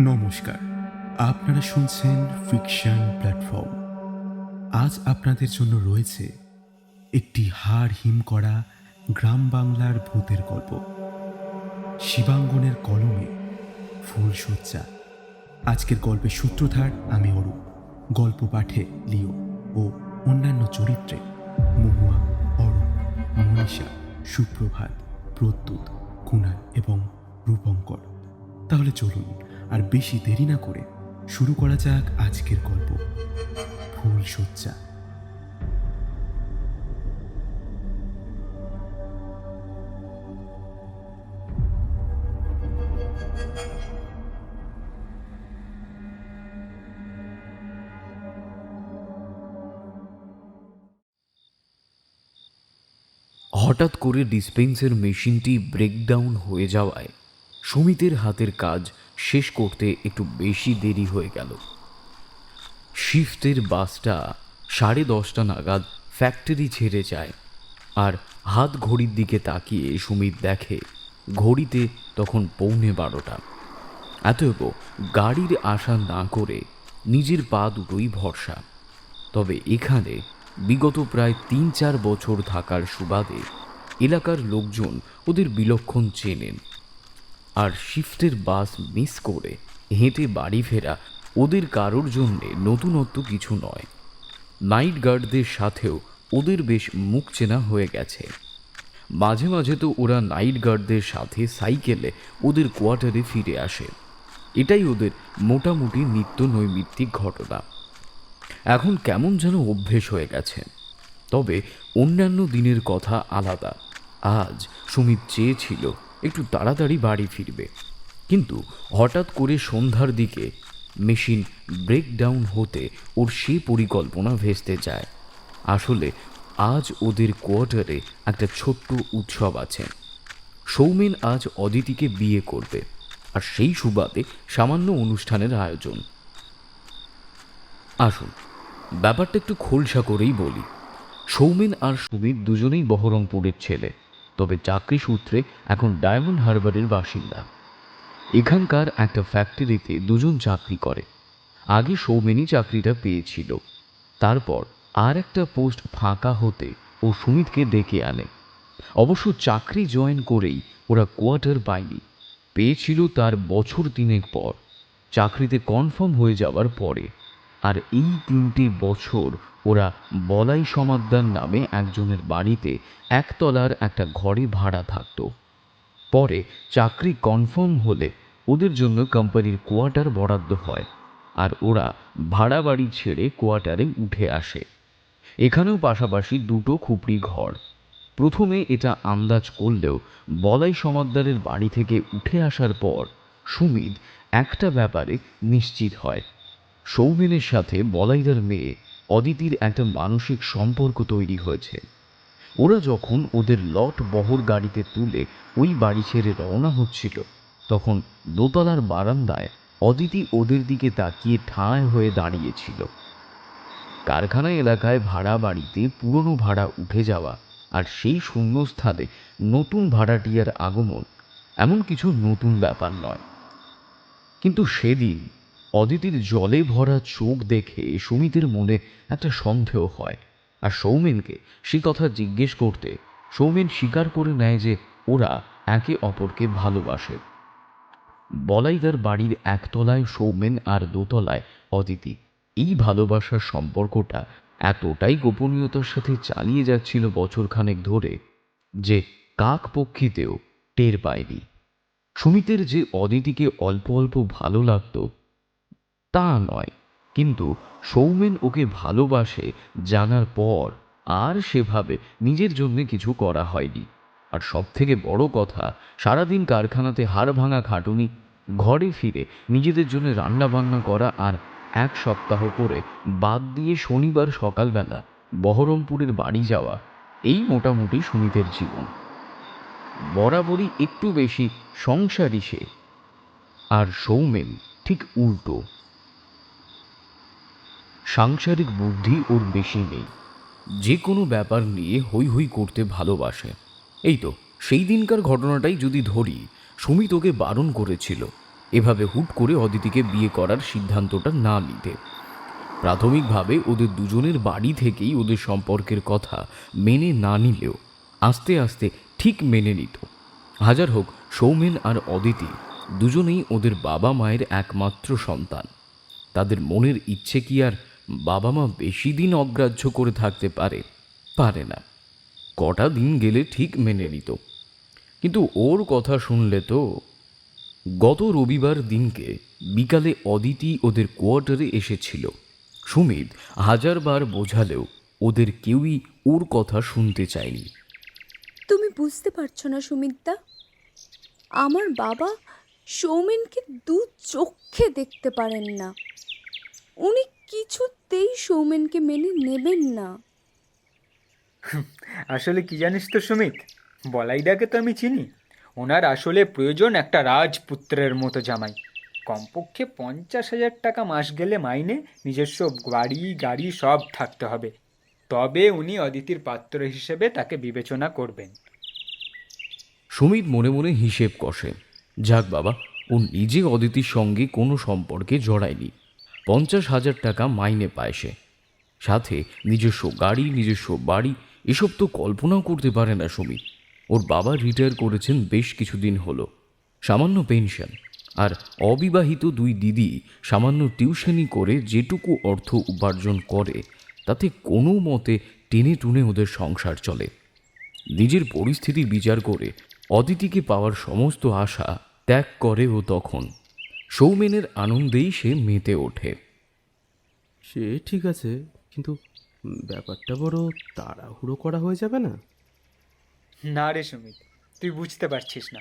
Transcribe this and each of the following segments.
নমস্কার, আপনারা শুনছেন ফিকশন প্ল্যাটফর্ম। আজ আপনাদের জন্য রয়েছে একটি হাড় হিম করা গ্রাম বাংলার ভূতের গল্প। শিবাঙ্গনের কলমে ফুলশয্যা। আজকের গল্পের সূত্রধার আমি অরূপ। গল্প পাঠে লিও ও অন্যান্য চরিত্রে মহুয়া, অরূপ, মনীষা, সুপ্রভাত, প্রদ্যুৎ, কুণাল এবং রূপঙ্কর। তাহলে চলুন আর বেশি দেরি না করে শুরু করা যাক আজকের গল্প, ফুলশয্যা। হঠাৎ করে ডিসপেন্সের মেশিনটি ব্রেকডাউন হয়ে যাওয়ায় সুমিতের হাতের কাজ শেষ করতে একটু বেশি দেরি হয়ে গেল। শিফটের বাসটা 10:30 নাগাদ ফ্যাক্টরি ছেড়ে যায়, আর হাত ঘড়ির দিকে তাকিয়ে সুমিত দেখে ঘড়িতে তখন 11:45। এতএব গাড়ির আশা না করে নিজের পা দুটোই ভরসা। তবে এখানে বিগত প্রায় 3-4 বছর থাকার সুবাদে এলাকার লোকজন ওদের বিলক্ষণ চেনেন, আর শিফটের বাস মিস করে হেঁটে বাড়ি ফেরা ওদের কারোর জন্যে নতুনত্ব কিছু নয়। নাইট গার্ডদের সাথেও ওদের বেশ মুখ চেনা হয়ে গেছে। মাঝে মাঝে তো ওরা নাইট গার্ডদের সাথে সাইকেলে ওদের কোয়ার্টারে ফিরে আসে। এটাই ওদের মোটামুটি নিত্য নৈমিত্তিক ঘটনা। এখন কেমন যেন অভ্যেস হয়ে গেছে। তবে অন্যান্য দিনের কথা আলাদা। আজ সুমিত চেয়েছিল একটু তাড়াতাড়ি বাড়ি ফিরবে, কিন্তু হঠাৎ করে সন্ধ্যার দিকে মেশিন ব্রেকডাউন হতে ওর সে পরিকল্পনা ভেস্তে যায়। আসলে আজ ওদের কোয়ার্টারে একটা ছোট্ট উৎসব আছে। সৌমেন আজ অদিতিকে বিয়ে করবে, আর সেই সুবাদে সামান্য অনুষ্ঠানের আয়োজন। আসুন ব্যাপারটা একটু খোলসা করেই বলি। সৌমেন আর সুমিত দুজনেই বহরমপুরের ছেলে, তবে চাকরি সূত্রে এখন ডায়মন্ড হারবারের বাসিন্দা। এখানকার একটা ফ্যাক্টরিতে দুজন চাকরি করে। আগে সৌমেনই চাকরিটা পেয়েছিল, তারপর আর একটা পোস্ট ফাঁকা হতে ও সুমিতকে ডেকে আনে। অবশ্য চাকরি জয়েন করেই ওরা কোয়ার্টার পায়নি, পেয়েছিল তার বছর 3 পর, চাকরিতে কনফার্ম হয়ে যাওয়ার পরে। আর এই 3টে বছর ওরা বলাই সমাদ্দার নামে একজনের বাড়িতে একতলার একটা ঘরে ভাড়া থাকতো। পরে চাকরি কনফার্ম হলে ওদের জন্য কোম্পানির কোয়ার্টার বরাদ্দ হয়, আর ওরা ভাড়া বাড়ি ছেড়ে কোয়ার্টারে উঠে আসে। এখানেও পাশাপাশি দুটো খুপড়ি ঘর। প্রথমে এটা আন্দাজ করলেও বলাই সমাদ্দারের বাড়ি থেকে উঠে আসার পর সুমিত একটা ব্যাপারে নিশ্চিত হয়, সৌমেনের সাথে বলাইদার মেয়ে অদিতির একটা মানসিক সম্পর্ক তৈরি হয়েছে। ওরা যখন ওদের লট বহর গাড়িতে তুলে ওই বাড়ি ছেড়ে রওনা হচ্ছিল, তখন দোতলার বারান্দায় অদিতি ওদের দিকে তাকিয়ে ঠাঁই হয়ে দাঁড়িয়েছিল। কারখানা এলাকায় ভাড়া বাড়িতে পুরনো ভাড়া উঠে যাওয়া আর সেই শূন্যস্থানে নতুন ভাড়াটিয়ার আগমন এমন কিছু নতুন ব্যাপার নয়। কিন্তু সেদিন অদিতির জলে ভরা চোখ দেখে সুমিতের মনে একটা সন্দেহ হয়, আর সৌমেনকে সে কথা জিজ্ঞেস করতে সৌমেন স্বীকার করে নেয় যে ওরা একে অপরকে ভালোবাসে। বলাইদার বাড়ির একতলায় সৌমেন আর দোতলায় অদিতি। এই ভালোবাসার সম্পর্কটা এতটাই গোপনীয়তার সাথে চালিয়ে যাচ্ছিল বছরখানেক ধরে যে কাকপক্ষীতেও টের পায়নি। সুমিতের যে অদিতিকে অল্প অল্প ভালো লাগতো তা নয়, কিন্তু সৌমেন ওকে ভালোবাসে জানার পর আর সেভাবে নিজের জন্য কিছু করা হয়নি। আর সব থেকে বড় কথা, সারাদিন কারখানাতে হাড় ভাঙা খাটুনি, ঘরে ফিরে নিজেদের জন্য রান্না বান্না করা, আর 1 সপ্তাহ করে বাদ দিয়ে শনিবার সকালবেলা বহরমপুরের বাড়ি যাওয়া, এই মোটামুটি সুমিতের জীবন। বরাবরই একটু বেশি সংসারী সে, আর সৌমেন ঠিক উল্টো। সাংসারিক বুদ্ধি ওর বেশি নেই, যে কোনো ব্যাপার নিয়ে হই হই করতে ভালোবাসে। এই তো সেই দিনকার ঘটনাটাই যদি ধরি, সুমিত ওকে বারণ করেছিল এভাবে হুট করে অদিতিকে বিয়ে করার সিদ্ধান্তটা না নিতে। প্রাথমিকভাবে ওদের দুজনের বাড়ি থেকেই ওদের সম্পর্কের কথা মেনে না নিলেও আস্তে আস্তে ঠিক মেনে নিত। হাজার হোক, সৌমেন আর অদিতি দুজনেই ওদের বাবা মায়ের একমাত্র সন্তান। তাদের মনের ইচ্ছে কি আর বাবা মা বেশি দিন অগ্রাহ্য করে থাকতে পারে? পারে না। কটা দিন গেলে ঠিক মেনে নিত, কিন্তু ওর কথা শুনলে তো। গত রবিবার দিনকে বিকালে অদিতি ওদের কোয়ার্টারে এসেছিল। সুমিত হাজারবার বোঝালেও ওদের কেউই ওর কথা শুনতে চায়নি। তুমি বুঝতে পারছো না সুমিতদা, আমার বাবা সৌমেনকে দু চোখে দেখতে পারেন না। উনি কিছুতেই সৌমেনকে মেনে নেবেন না। আসলে কি জানিস তো সুমিত, বলাইদাকে তো আমি চিনি। ওনার আসলে প্রয়োজন একটা রাজপুত্রের মতো জামাই। কমপক্ষে 50,000 টাকা মাস গেলে মাইনে, নিজস্ব বাড়ি গাড়ি সব থাকতে হবে। তবে উনি অদিতির পাত্র হিসেবে তাকে বিবেচনা করবেন। সুমিত মনে মনে হিসেব কষে, যাক বাবা, ও নিজে অদিতির সঙ্গে কোনো সম্পর্কে জড়ায়নি। 50,000 টাকা মাইনে পায় সে, সাথে নিজস্ব গাড়ি নিজস্ব বাড়ি, এসব তো কল্পনাও করতে পারে না সুমিত। ওর বাবা রিটায়ার করেছেন বেশ কিছুদিন হলো, সামান্য পেনশন। আর অবিবাহিত দুই দিদি সামান্য টিউশনি করে যেটুকু অর্থ উপার্জন করে তাতে কোনো মতে টেনে টুনে ওদের সংসার চলে। নিজের পরিস্থিতি বিচার করে অদিতিকে পাওয়ার সমস্ত আশা ত্যাগ করে ও তখন। সৌমেনের আনন্দেই সে মেতে ওঠে। সে ঠিক আছে, কিন্তু ব্যাপারটা বড় তাড়াহুড়ো করা হয়ে যাবে না? না রে সুমিত, তুই বুঝতে পারছিস না।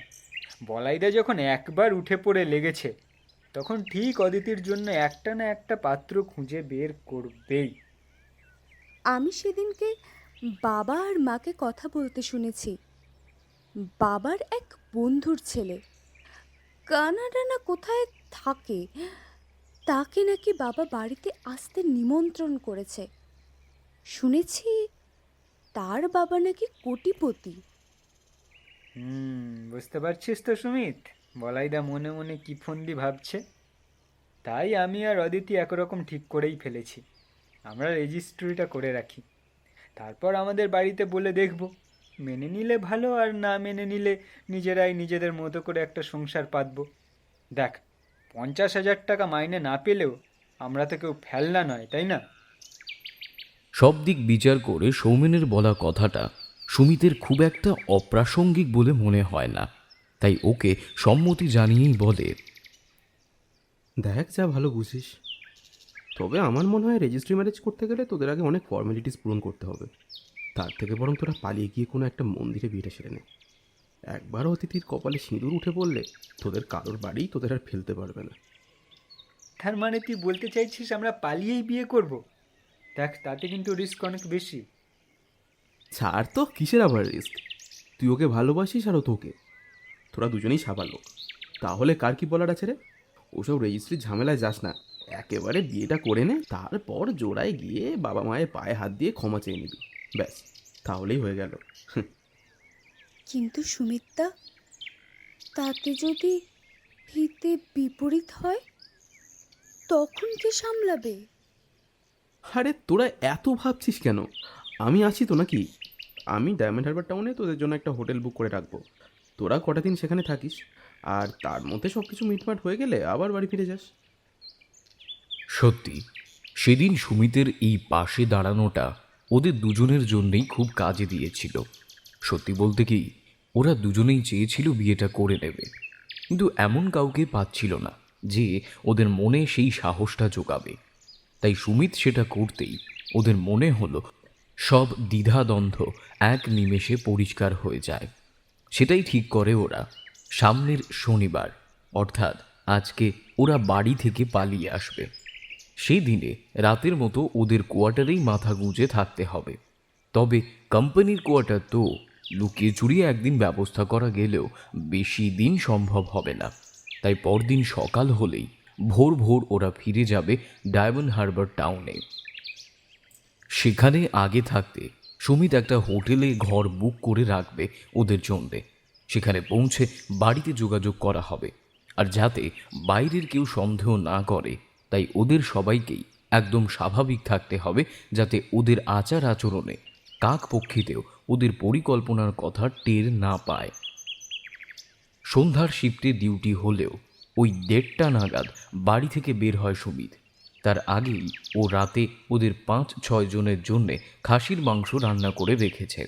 বলাইদা যখন একবার উঠে পড়ে লেগেছে, তখন ঠিক অদিতির জন্য একটা না একটা পাত্র খুঁজে বের করবেই। আমি সেদিনকে বাবা আর মাকে কথা বলতে শুনেছি। বাবার এক বন্ধুর ছেলে কানাডা না কোথায় থাকে, তাকে নাকি বাবা বাড়িতে আসতে নিমন্ত্রণ করেছে। শুনেছি তার বাবা নাকি কোটিপতি। বুঝতে পারছিস তো সুমিত, বলাইদা মনে মনে কি ফন্দি ভাবছে। তাই আমি আর অদিতি একরকম ঠিক করেই ফেলেছি, আমরা রেজিস্ট্রিটা করে রাখি। তারপর আমাদের বাড়িতে বলে দেখব, মেনে নিলে ভালো, আর না মেনে নিলে নিজেরাই নিজেদের মতো করে একটা সংসার পাতবো। দেখ, 50,000 টাকা মাইনে না পেলেও আমরা তো কেউ ফেলনা নয়, তাই না? সব দিক বিচার করে সৌমেনের বলা কথাটা সুমিতের খুব একটা অপ্রাসঙ্গিক বলে মনে হয় না, তাই ওকে সম্মতি জানিয়েই বলে, দেখ যা ভালো বুঝিস। তবে আমার মনে হয় রেজিস্ট্রি ম্যারেজ করতে গেলে তোদের আগে অনেক ফর্মালিটিস পূরণ করতে হবে। তার থেকে বরং তোরা পালিয়ে গিয়ে কোনো একটা মন্দিরে বিয়েটা সেরে নে। একবার অতিথির কপালে সিঁদুর উঠে পড়লে তোদের কারোর বাড়ি তোদের আর ফেলতে পারবে না। তার মানে তুই বলতে চাইছিস আমরা পালিয়েই বিয়ে করব? দেখ, তাতে কিন্তু রিস্ক অনেক বেশি। ছাড় তো, কিসের আবার রিস্ক? তুই ওকে ভালোবাসিস আর ও তোকে, তোরা দুজনেই সাবাল লোক। তাহলে কার কি বলার আছে রে? ওসব রেজিস্ট্রির ঝামেলায় যাস না, একেবারে বিয়েটা করে নে, তারপর জোড়ায় গিয়ে বাবা মায়ের পায়ে হাত দিয়ে ক্ষমা চেয়ে নিবি, ব্যাস, তাহলেই হয়ে গেল। কিন্তু সুমিতদা, তাতে যদি হিতে বিপরীত হয় তখন কে সামলাবে? আরে তোরা এত ভাবছিস কেন? আমি আছি তো নাকি? আমি ডায়মন্ড হারবার টাউনে তোদের জন্য একটা হোটেল বুক করে রাখবো। তোরা কটা দিন সেখানে থাকিস, আর তার মধ্যে সব কিছু মিটমাট হয়ে গেলে আবার বাড়ি ফিরে যাস। সত্যি সেদিন সুমিতের এই পাশে দাঁড়ানোটা ওদের দুজনের জন্যেই খুব কাজে দিয়েছিল। সত্যি বলতে কি, ওরা দুজনেই চেয়েছিল বিয়েটা করে নেবে, কিন্তু এমন কাউকে পাচ্ছিল না যে ওদের মনে সেই সাহসটা জোগাবে। তাই সুমিত সেটা করতেই ওদের মনে হলো সব দ্বিধাদ্বন্দ্ব এক নিমেষে পরিষ্কার হয়ে যায়। সেটাই ঠিক করে ওরা সামনের শনিবার, অর্থাৎ আজকে ওরা বাড়ি থেকে পালিয়ে আসবে। সেই দিনে রাতের মতো ওদের কোয়ার্টারেই মাথা গুঁজে থাকতে হবে। তবে কোম্পানির কোয়ার্টার তো লুকিয়ে চুরিয়ে একদিন ব্যবস্থা করা গেলেও বেশি দিন সম্ভব হবে না। তাই পরদিন সকাল হলেই ভোর ভোর ওরা ফিরে যাবে ডায়মন্ড হারবার টাউনে। সেখানে আগে থাকতে সুমিত একটা হোটেলে ঘর বুক করে রাখবে ওদের জন্যে। সেখানে পৌঁছে বাড়িতে যোগাযোগ করা হবে। আর যাতে বাইরের কেউ সন্দেহ না করে, তাই ওদের সবাইকেই একদম স্বাভাবিক থাকতে হবে, যাতে ওদের আচার আচরণে কাক পক্ষীতেও ওদের পরিকল্পনার কথা টের না পায়। সন্ধ্যার শিফটে ডিউটি হলেও ওই 1:30 নাগাদ বাড়ি থেকে বের হয় সুমিত। তার আগেই ও রাতে ওদের 5-6 জনের জন্যে খাসির মাংস রান্না করে রেখেছে।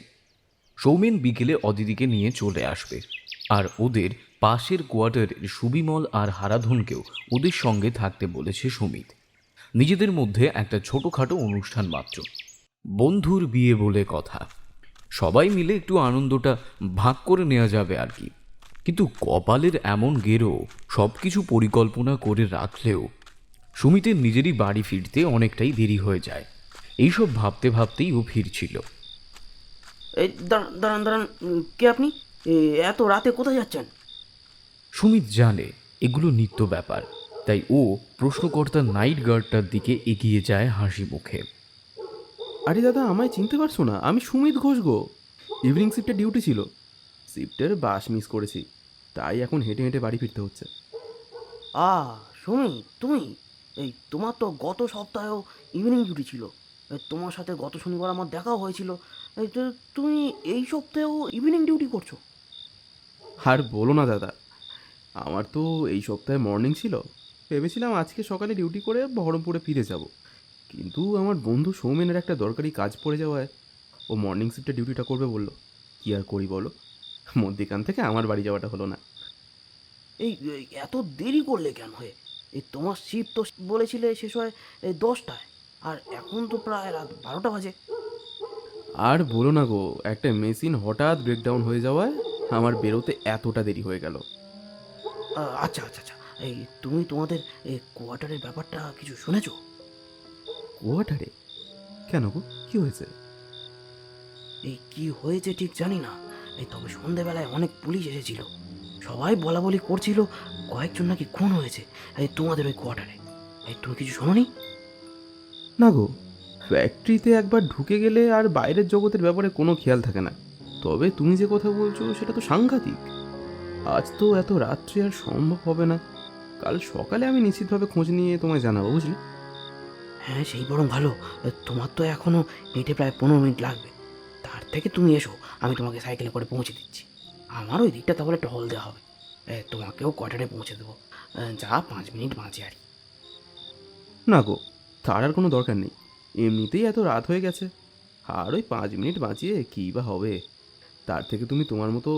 সৌমেন বিকেলে অদিতিকে নিয়ে চলে আসবে, আর ওদের পাশের কোয়ার্টারের সুবিমল আর হারাধনকেও ওদের সঙ্গে থাকতে বলেছে সুমিত। নিজেদের মধ্যে একটা ছোটোখাটো অনুষ্ঠান মাত্র, বন্ধুর বিয়ে বলে কথা। সবাই মিলে একটু আনন্দটা ভাগ করে নেওয়া যাবে আর কি। কিন্তু কপালের এমন গেরো সব কিছু পরিকল্পনা করে রাখলেও সুমিতের নিজেরই বাড়ি ফিরতে অনেকটাই দেরি হয়ে যায়। এইসব ভাবতে ভাবতেই ও ফিরছিল। এই দাঁড়ান দাঁড়ান দাঁড়ান, কে আপনি? এত রাতে কোথায় যাচ্ছেন? সুমিত জানে এগুলো নিত্য ব্যাপার, তাই ও প্রশ্নকর্তা নাইট গার্ডটার দিকে এগিয়ে যায় হাসি মুখে। আরে দাদা, আমায় চিনতে পারছো না? আমি সুমিত ঘোষ গো। ইভিনিং শিফটে ডিউটি ছিল, শিফটের বাস মিস করেছি, তাই এখন হেঁটে হেঁটে বাড়ি ফিরতে হচ্ছে। সুমি, তুমি? এই তোমার তো গত সপ্তাহেও ইভিনিং ডিউটি ছিল। তোমার সাথে গত শনিবার আমার দেখাও হয়েছিল। তুমি এই সপ্তাহেও ইভিনিং ডিউটি করছো? আর বলো না দাদা, আমার তো এই সপ্তাহে মর্নিং ছিল। ভেবেছিলাম আজকে সকালে ডিউটি করে বহরমপুরে ফিরে যাব, কিন্তু আমার বন্ধু সৌমেনের একটা দরকারি কাজ পড়ে যাওয়ায় ও মর্নিং শিফটে ডিউটিটা করবে বললো। কী আর করি বলো, মধ্যিখান থেকে আমার বাড়ি যাওয়াটা হলো না। এই এত দেরি করলে কেন? তোমার শিফট তো বলেছিলে শেষ হয় 10টায়, আর এখন তো প্রায় রাত 12টা বাজে। আর বলো না গো, একটা মেশিন হঠাৎ ব্রেকডাউন হয়ে যাওয়ায় আমার বেরোতে এতটা দেরি হয়ে গেল। আচ্ছা আচ্ছা আচ্ছা, তুমি তোমাদের কোয়ার্টারের ব্যাপারটা কিছু শুনেছো? কোয়ার্টারে? কেন গো, কী হয়েছে? কি হয়েছে ঠিক জানি না, তবে সন্ধেবেলায় অনেক পুলিশ এসেছিল। সবাই বলা বলি করছিল কয়েকজন নাকি খুন হয়েছে তোমাদের ওই কোয়ার্টারে। তুমি কিছু শোনোনি? না গো, ফ্যাক্টরিতে একবার ঢুকে গেলে আর বাইরের জগতের ব্যাপারে কোনো খেয়াল থাকে না। তবে তুমি যে কথা বলছো সেটা তো সাংঘাতিক। আজ তো এত রাত্রে আর সম্ভব হবে না, কাল সকালে আমি নিশ্চিতভাবে খোঁজ নিয়ে তোমায় জানাবো, বুঝলে? হ্যাঁ, সেই বরং ভালো। তোমার তো এখনো হেঁটে প্রায় 15 মিনিট লাগবে। তার থেকে তুমি এসো, আমি তোমাকে সাইকেলে করে পৌঁছে দিচ্ছি। আমার ওই দিকটা তাহলে টহল দেওয়া হবে। তোমাকেও কোয়ার্টারে পৌঁছে দেবো, যা 5 মিনিট বাঁচে আর কি। না গো, তার আর কোনো দরকার নেই, এমনিতেই এত রাত হয়ে গেছে। আর ওই 5 মিনিট বাঁচিয়ে কী বা হবে? তার থেকে তুমি তোমার মতো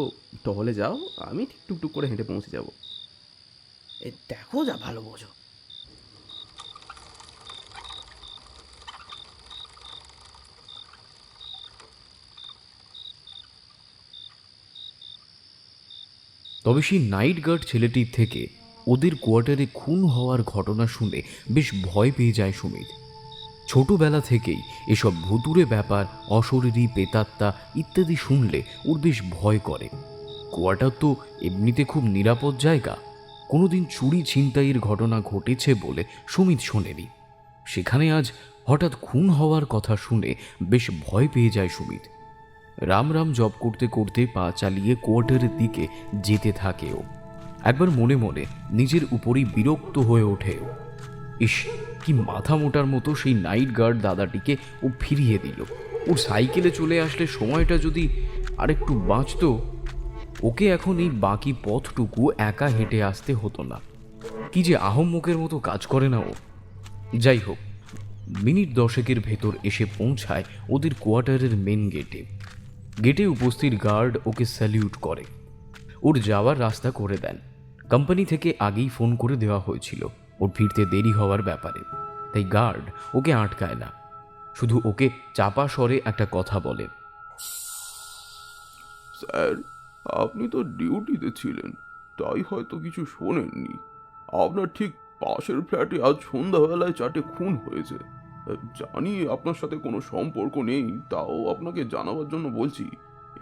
টহলে যাও, আমি ঠিক টুকটুক করে হেঁটে পৌঁছে যাব। দেখো যা ভালো বোঝো। তবে সেই নাইট গার্ড ছেলেটির থেকে ওদের কোয়ার্টারে খুন হওয়ার ঘটনা শুনে বেশ ভয় পেয়ে যায় সুমিত। ছোটবেলা থেকেই এসব ভুতুড়ে ব্যাপার, অশরীরী প্রেতাত্মা ইত্যাদি শুনলে ওর বেশ ভয় করে। কোয়ার্টার তো এমনিতে খুব নিরাপদ জায়গা, কোনোদিন চুরি ছিনতাইয়ের ঘটনা ঘটেছে বলে সুমিত শোনেনি। সেখানে আজ হঠাৎ খুন হওয়ার কথা শুনে বেশ ভয় পেয়ে যায় সুমিত। রাম রাম জপ করতে করতে পা চালিয়ে কোয়ার্টারের দিকে যেতে থাকে ও। একবার মনে মনে নিজের উপরই বিরক্ত হয়ে ওঠে ও। ইস, কি মাথা মোটার মতো সেই নাইট গার্ড দাদাটিকে ও ফিরিয়ে দিল। ওর সাইকেলে চলে আসলে সময়টা যদি আরেকটু বাঁচত, ওকে এখন এই বাকি পথটুকু একা হেঁটে আসতে হতো না। কি যে আহম্মকের মতো কাজ করে না ও। যাই হোক, মিনিট 10 ভেতর এসে পৌঁছায় ওদের কোয়ার্টারের মেন গেটে। গেটে উপস্থিত গার্ড ওকে স্যালিউট করে, ওর যাওয়ার রাস্তা করে দেন। কোম্পানি থেকে আগেই ফোন করে দেওয়া হয়েছিল ওর ফিরতে দেরি হওয়ার ব্যাপারে, তাই গার্ড ওকে আটকায় না, শুধু ওকে চাপা স্বরে একটা কথা বলে। স্যার, আপনি তো ডিউটিতে ছিলেন, তাই হয়তো কিছু শোনেননি। আপনার ঠিক পাশের ফ্ল্যাটে আজ সন্ধ্যাবেলায় 4টে খুন হয়েছে। জানি আপনার সাথে কোনো সম্পর্ক নেই, তাও আপনাকে জানাবার জন্য বলছি,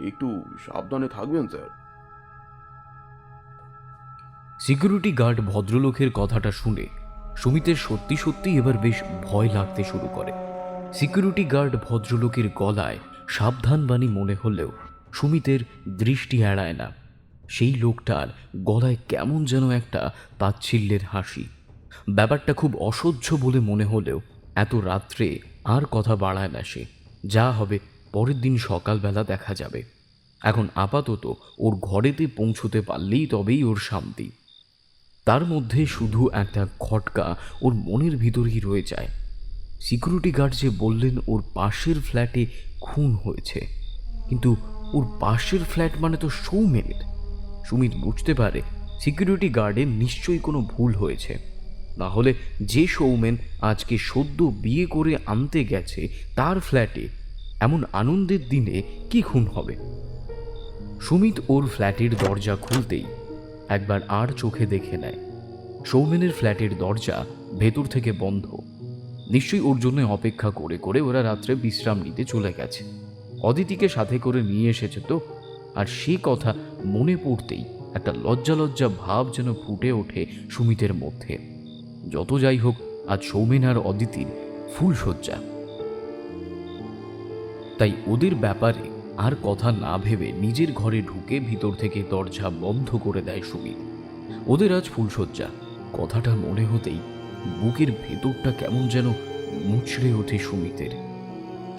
একটু সাবধানে থাকবেন স্যার। সিকিউরিটি গার্ড ভদ্রলোকের কথাটা শুনে সুমিতের সত্যি সত্যি এবার বেশ ভয় লাগতে শুরু করে। সিকিউরিটি গার্ড ভদ্রলোকের গলায় সাবধানবাণী মনে হলেও সুমিতের দৃষ্টি এড়ায় না। সেই লোকটার গলায় কেমন যেন একটা তাচ্ছিল্যের হাসি। ব্যাপারটা খুব অসহ্য বলে মনে হলেও এত রাত্রে আর কথা বাড়ায় না সে। যা হবে পরের দিন সকালবেলা দেখা যাবে। এখন আপাতত ওর ঘরেতে পৌঁছতে পারলেই তবেই ওর শান্তি। তার মধ্যে শুধু একটা খটকা ওর মনের ভিতরেই রয়ে যায়। সিকিউরিটি গার্ড যে বললেন ওর পাশের ফ্ল্যাটে খুন হয়েছে, কিন্তু ওর পাশের ফ্ল্যাট মানে তো সৌমেনের। সুমিত বুঝতে পারে সিকিউরিটি গার্ডের নিশ্চয়ই কোনো ভুল হয়েছে, না হলে যে সৌমেন আজকে সদ্য বিয়ে করে আনতে গেছে তার ফ্ল্যাটে এমন আনন্দের দিনে কি খুন হবে। সুমিত ওর ফ্ল্যাটের দরজা খুলতেই একবার আর চোখে দেখে নেয় সৌমেনের ফ্ল্যাটের দরজা ভেতর থেকে বন্ধ। নিশ্চয়ই ওর জন্য অপেক্ষা করে করে ওরা রাত্রে বিশ্রাম নিতে চলে গেছে। অদিতিকে সাথে করে নিয়ে এসেছে তো। আর সে কথা মনে পড়তেই একটা লজ্জা লজ্জা ভাব যেন ফুটে ওঠে সুমিতের মধ্যে। যত যাই হোক, আজ সৌমেন আর অদিতির ফুলশয্যা, তাই ওদের ব্যাপারে আর কথা না ভেবে নিজের ঘরে ঢুকে ভিতর থেকে দরজা বন্ধ করে দেয় সুমিত। ওদের আজ ফুলশয্যা কথাটা মনে হতেই বুকের ভেতরটা কেমন যেন মুচড়ে ওঠে সুমিতের।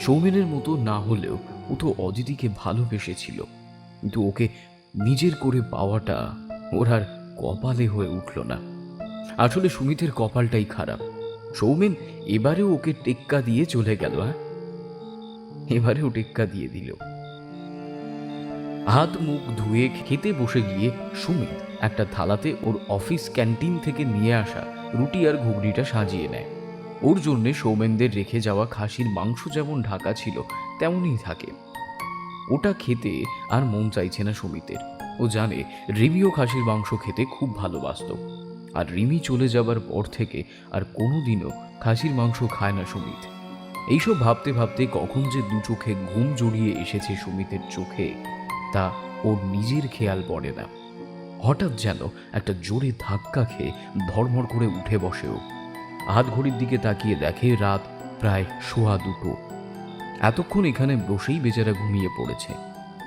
সৌমেনের মতো না হলেও ও তো অদিতিকে ভালোবেসেছিল, কিন্তু ওকে নিজের করে পাওয়াটা ওর আর কপালে হয়ে উঠল না। আসলে সুমিতের কপালটাই খারাপ। সৌমেন এবারেও ওকে টেক্কা দিয়ে চলে গেল। এবারেও টেক্কা দিয়ে দিল। হাত মুখ ধুয়ে খেতে বসে গিয়ে সুমিত একটা থালাতে ওর অফিস ক্যান্টিন থেকে নিয়ে আসা রুটি আর ঘুগনিটা সাজিয়ে নেয়। ওর জন্যে সৌমেনদের রেখে যাওয়া খাসির মাংস যেমন ঢাকা ছিল তেমনই থাকে। ওটা খেতে আর মন চাইছে না সুমিতের। ও জানে রিমিও খাসির মাংস খেতে খুব ভালোবাসত, আর রিমি চলে যাবার পর থেকে আর কোনোদিনও খাসির মাংস খায় না সুমিত। এইসব ভাবতে ভাবতে কখন যে দু চোখে ঘুম জড়িয়ে এসেছে সুমিতের চোখে তা ওর নিজের খেয়াল পড়ে না। হঠাৎ যেন একটা জোরে ধাক্কা খেয়ে ধড়মড় করে উঠে বসেও। হাত ঘড়ির দিকে তাকিয়ে দেখে রাত প্রায় 1:15। এতক্ষণ এখানে বসেই বেচারা ঘুমিয়ে পড়েছে।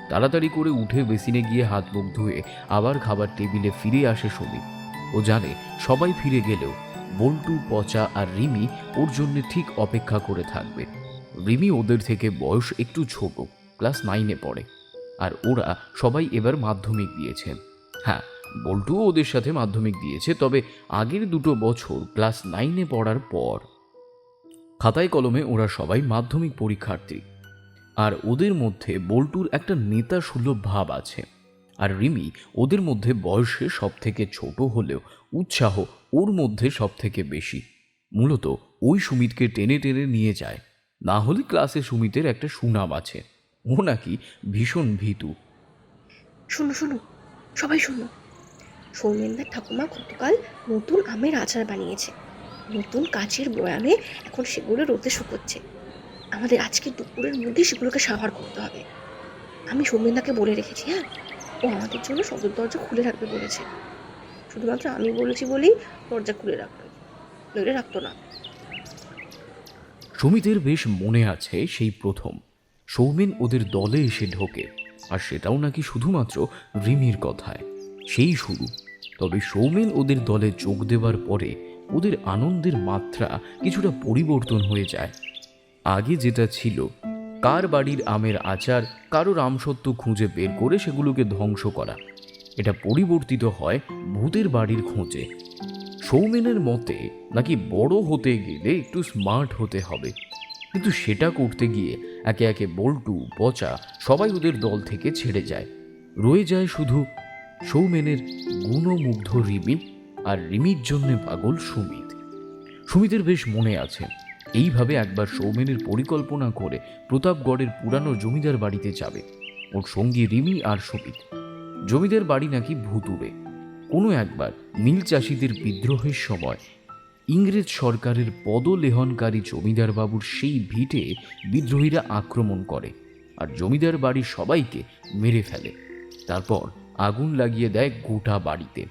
তাড়াতাড়ি করে উঠে বেসিনে গিয়ে হাত মুখ ধুয়ে আবার খাবার টেবিলে ফিরে আসে সুমিত। ও জানে সবাই ফিরে গেলেও বল্টু, পচা আর রিমি ওর জন্য ঠিক অপেক্ষা করে থাকবে। রিমি ওদের থেকে বয়স একটু ছোট, ক্লাস 9-এ পড়ে, আর ওরা সবাই এবার মাধ্যমিক দিয়েছে। হ্যাঁ, বল্টুও ওদের সাথে মাধ্যমিক দিয়েছে, তবে আগের 2 বছর ক্লাস 9-এ পড়ার পর। খাতায় কলমে ওরা সবাই মাধ্যমিক পরীক্ষার্থী, আর ওদের মধ্যে বল্টুর একটা নেতা সুলভ ভাব আছে, আর রিমি ওদের মধ্যে বয়সে সব থেকে ছোট হলেও উৎসাহ ওর মধ্যে সব থেকে বেশি। মূলত ওই সুমিতকে টেনে টেনে নিয়ে যায়, না হলে ক্লাসে সুমিতের একটা সুনাম আছে। ও নাকি ভীষণ ভীতু। শোনো শোনো, সবাই শোনো। সৌমেনদার ঠাকুমা গতকাল নতুন আমের আচার বানিয়েছে, নতুন কাচের বয়ামে। এখন সেগুলো রোদে শুকোচ্ছে। আমাদের আজকে দুপুরের মধ্যে সেগুলোকে সাভার করতে হবে। আমি সৌমেনদাকে বলে রেখেছি। হ্যাঁ, ও আমাদের জন্য সদর দরজা খুলে রাখবে বলেছে। শুধুমাত্র আমি বলেছি বলেই দরজা খুলে রাখবে, নইলে রাখতো না। সুমিতের বেশ মনে আছে সেই প্রথম সৌমেন ওদের দলে এসে ঢোকে, আর সেটাও নাকি শুধুমাত্র রিমির কথায়। সেই শুরু। তবে সৌমেন ওদের দলে যোগ দেওয়ার পরে ওদের আনন্দের মাত্রা কিছুটা পরিবর্তন হয়ে যায়। আগে যেটা ছিল কার বাড়ির আমের আচার, কারোর আমসত্ত্ব খুঁজে বের করে সেগুলোকে ধ্বংস করা, এটা পরিবর্তিত হয় ভূতের বাড়ির খোঁজে। সৌমেনের মতে নাকি বড় হতে গেলে একটু স্মার্ট হতে হবে, কিন্তু সেটা করতে গিয়ে একে একে বল্টু, পচা সবাই ওদের দল থেকে ছেড়ে যায়। রয়ে যায় শুধু সৌমেনের গুণমুগ্ধ রিমি আর রিমির জন্য পাগল সুমিত। সুমিতের বেশ মনে আছে এইভাবে একবার সৌমেনের পরিকল্পনা করে প্রতাপগড়ের পুরানো জমিদার বাড়িতে যাবে ওর সঙ্গী রিমি আর সুমিত। জমিদার বাড়ি নাকি ভুতুড়ে। কোনো একবার নীল চাষিদের বিদ্রোহের সময় ইংরেজ সরকারের পদলেহনকারী জমিদার বাবুর সেই ভিটে বিদ্রোহীরা আক্রমণ করে আর জমিদার বাড়ির সবাইকে মেরে ফেলে। তারপর আগুন লাগিয়ে দেয় গোটা বাড়িতে।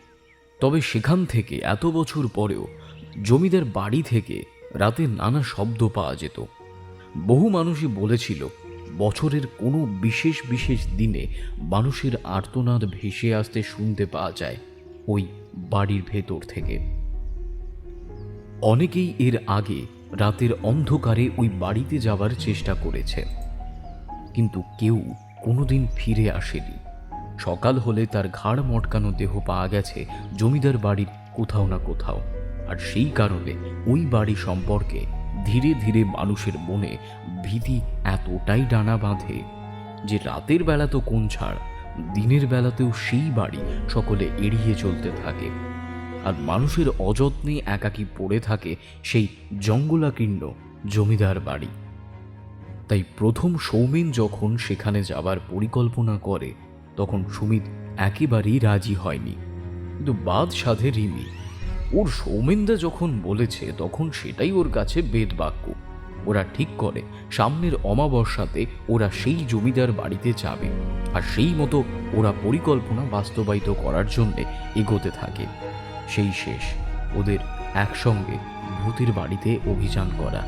তবে সেখান থেকে এত বছর পরেও জমিদার বাড়ি থেকে রাতে নানা শব্দ পাওয়া যেত। বহু মানুষই বলেছিল বছরের কোনো বিশেষ বিশেষ দিনে মানুষের আর্তনাদ ভেসে আসতে শুনতে পাওয়া যায় ওই বাড়ির ভেতর থেকে। অনেকেই এর আগে রাতের অন্ধকারে ওই বাড়িতে যাওয়ার চেষ্টা করেছে, কিন্তু কেউ কোনোদিন ফিরে আসেনি। সকাল হলে তার ঘাড় মটকানো দেহ পাওয়া গেছে জমিদার বাড়ির কোথাও না কোথাও। আর সেই কারণে ওই বাড়ি সম্পর্কে ধীরে ধীরে মানুষের মনে ভীতি এতটাই ডানা বাঁধে যে রাতের বেলা তো কোন ছাড়, দিনের বেলাতেও সেই বাড়ি সকলে এড়িয়ে চলতে থাকে। আর মানুষের অযত্নে একাকী পড়ে থাকে সেই জঙ্গলাকীর্ণ জমিদার বাড়ি। তাই প্রথম সৌমেন যখন সেখানে যাবার পরিকল্পনা করে তখন সুমিত একেবারেই রাজি হয়নি, কিন্তু বাদ সাধে রিমি। ওর সৌমেনদা যখন বলেছে তখন সেটাই ওর কাছে বেদবাক্য। ওরা ঠিক করে সামনের অমাবস্যাতে ওরা সেই জমিদার বাড়িতে যাবে, আর সেই মতো ওরা পরিকল্পনা বাস্তবায়িত করার জন্যে এগোতে থাকে। সেই শেষ ওদের একসঙ্গে ভূতের বাড়িতে অভিযান করা।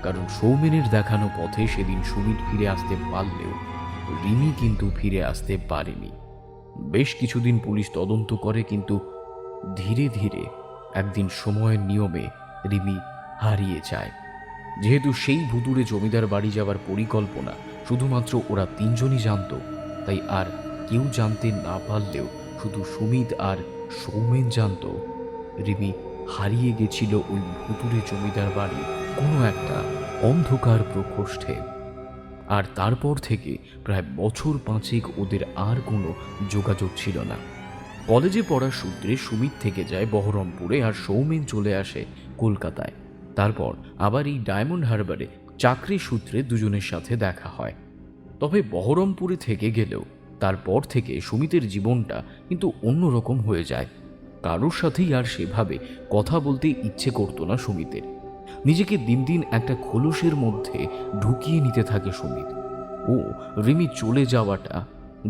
কারণ সৌমেনের দেখানো পথে সেদিন সুমিত ফিরে আসতে পারলেও রিমি কিন্তু ফিরে আসতে পারেনি। বেশ কিছুদিন পুলিশ তদন্ত করে, কিন্তু ধীরে ধীরে একদিন সময়ের নিয়মে রিমি হারিয়ে যায়। যেহেতু সেই ভুতুড়ে জমিদার বাড়ি যাওয়ার পরিকল্পনা শুধুমাত্র ওরা তিনজনই জানত, তাই আর কেউ জানতে না পারলেও শুধু সুমিত আর সৌমেন জানত রিমি হারিয়ে গেছিল ওই ভুতুড়ে জমিদার বাড়ি কোনো একটা অন্ধকার প্রকোষ্ঠে। আর তারপর থেকে প্রায় বছর 5 ওদের আর কোনো যোগাযোগ ছিল না। কলেজে পড়ার সূত্রে সুমিত থেকে যায় বহরমপুরে, আর সৌমেন চলে আসে কলকাতায়। তারপর আবার এই ডায়মন্ড হারবারে চাকরি সূত্রে দুজনের সাথে দেখা হয়। তবে বহরমপুরে থেকে গেলেও তারপর থেকে সুমিতের জীবনটা কিন্তু অন্যরকম হয়ে যায়। কারোর সাথেই আর সেভাবে কথা বলতে ইচ্ছে করতো না সুমিতের। নিজেকে দিন দিন একটা খোলসের মধ্যে ঢুকিয়ে নিতে থাকে সুমিত। ও রিমি চলে যাওয়াটা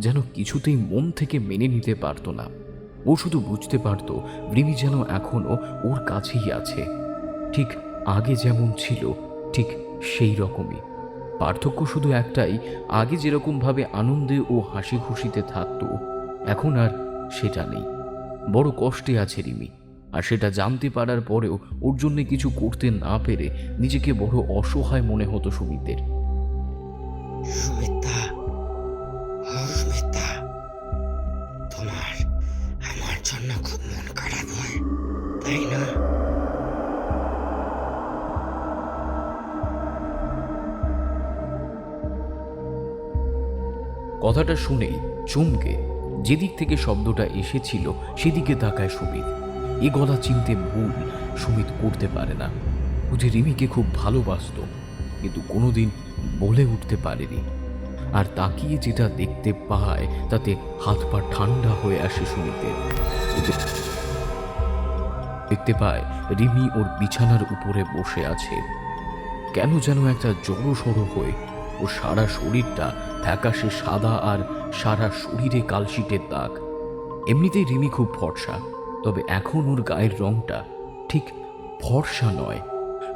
যেন কিছুতেই মন থেকে মেনে নিতে পারতো না। ও শুধু বুঝতে পারত রিমি যেন এখনো ওর কাছেই আছে, ঠিক আগে যেমন ছিল ঠিক সেই রকমই। পার্থক্য শুধু একটাই, আগে যেরকমভাবে আনন্দে ও হাসি খুশিতে থাকতো এখন আর সেটা নেই। বড় কষ্টে আছে রিমি, আর সেটা জানতে পারার পরেও ওর জন্য কিছু করতে না পেরে নিজেকে বড় অসহায় মনে হতো সুমিতের। সুমিতা, সুমিতা, তোমার আমার জন্য খুব মন খারাপ হয়, তাই না? কথাটা শুনেই চমকে যেদিক থেকে শব্দটা এসেছিল সেদিকে তাকায় সুমিত। এ গলা চিনতে ভুল সুমিত করতে পারে না। ও যে রিমিকে খুব ভালোবাসত, কিন্তু কোনোদিন বলে উঠতে পারেনি। আর তাকিয়ে যেটা দেখতে পায় তাতে হাত পা ঠান্ডা হয়ে আসে সুমিতের। দেখতে পায় রিমি ওর বিছানার উপরে বসে আছে। কেন যেন একটা জড়ো সড়ো হয়ে ওর সারা শরীরটা ফ্যাকাশে সাদা, আর সারা শরীরে কালশিটের দাগ। এমনিতেই রিমি খুব ফর্সা, তবে এখন ওর গায়ের রংটা ঠিক ফর্সা নয়।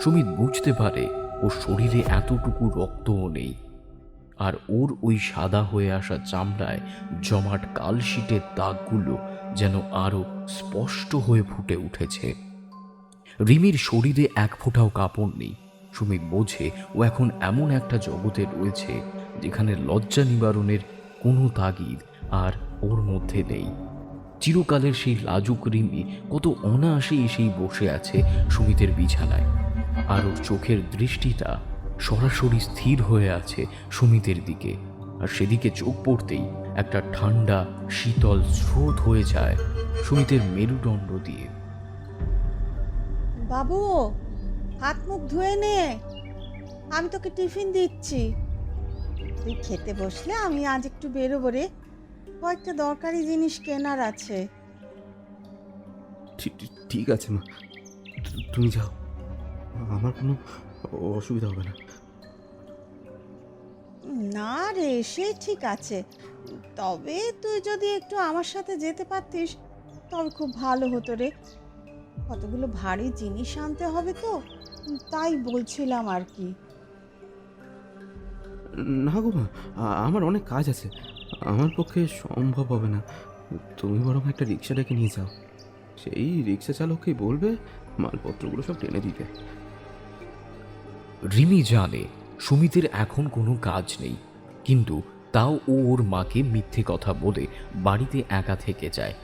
সুমিত বুঝতে পারে ওর শরীরে এতটুকু রক্তও নেই, আর ওর ওই সাদা হয়ে আসা চামড়ায় জমাট কালশিটের দাগগুলো যেন আরো স্পষ্ট হয়ে ফুটে উঠেছে। রিমির শরীরে এক ফোঁটাও কাপড় নেই। সুমিত বোঝে ও এখন এমন একটা জগতে রয়েছে যেখানে লজ্জা নিবারণের কোনো তাগিদ আর ওর মধ্যে নেই। চিরকালের সেই লাজুক রিমি কত অনায়াসে এসেই বসে আছে সুমিতের বিছানায়, আর ওর চোখের দৃষ্টিটা সরাসরি স্থির হয়ে আছে সুমিতের দিকে। আর সেদিকে চোখ পড়তেই একটা ঠান্ডা শীতল স্রোত হয়ে যায় সুমিতের মেরুদণ্ড দিয়ে। বাবু, হাত মুখ ধুয়ে নে, আমি তোকে টিফিন দিচ্ছি। তুই খেতে বসলে আমি আজ একটু বেরোবো রে, কয়েকটা দরকারি জিনিস কেনার আছে। ঠিক আছে মা, তুমি যাও, আমার কোনো অসুবিধা হবে না। না রে, সে ঠিক আছে, তবে তুই যদি একটু আমার সাথে যেতে পারতিস তবে খুব ভালো হতো রে। কতগুলো ভারী জিনিস আনতে হবে তো, তাই বলছিলাম আর কি। না গো মা, আমার অনেক কাজ আছে, আমার পক্ষে সম্ভব হবে না। তুমি বরং একটা রিক্সা ডেকে নিয়ে যাও, সেই রিক্সা চালককেই বলবে মালপত্রগুলো সব টেনে দিতে। রিমি জানে সুমিতের এখন কোনো কাজ নেই, কিন্তু তাও ও ওর মাকে মিথ্যে কথা বলে বাড়িতে একা থেকে যায়।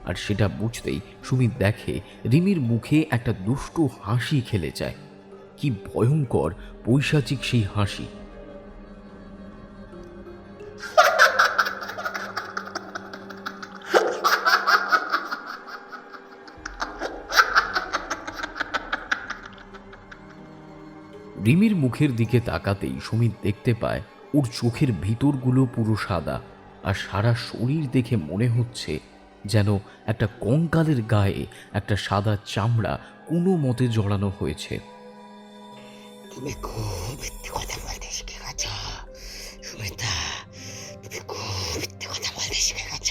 আর সেটা বুঝতেই সুমিত দেখে রিমির মুখে একটা দুষ্টু হাসি খেলে যায়। কি ভয়ঙ্কর পৈশাচিক সেই হাসি! রিমির মুখের দিকে তাকাতেই সুমিত দেখতে পায় ওর চোখের ভিতরগুলো পুরো সাদা, আর সারা শরীর দেখে মনে হচ্ছে যেন একটা কঙ্কালের গায়ে একটা সাদা চামড়া কোনো মতে জড়ানো হয়েছে। তুমি খুব মিথ্যে কথা বলতে শিখে গেছ সুমিতা, তুমি খুব মিথ্যে কথা বলতে শিখে গেছ।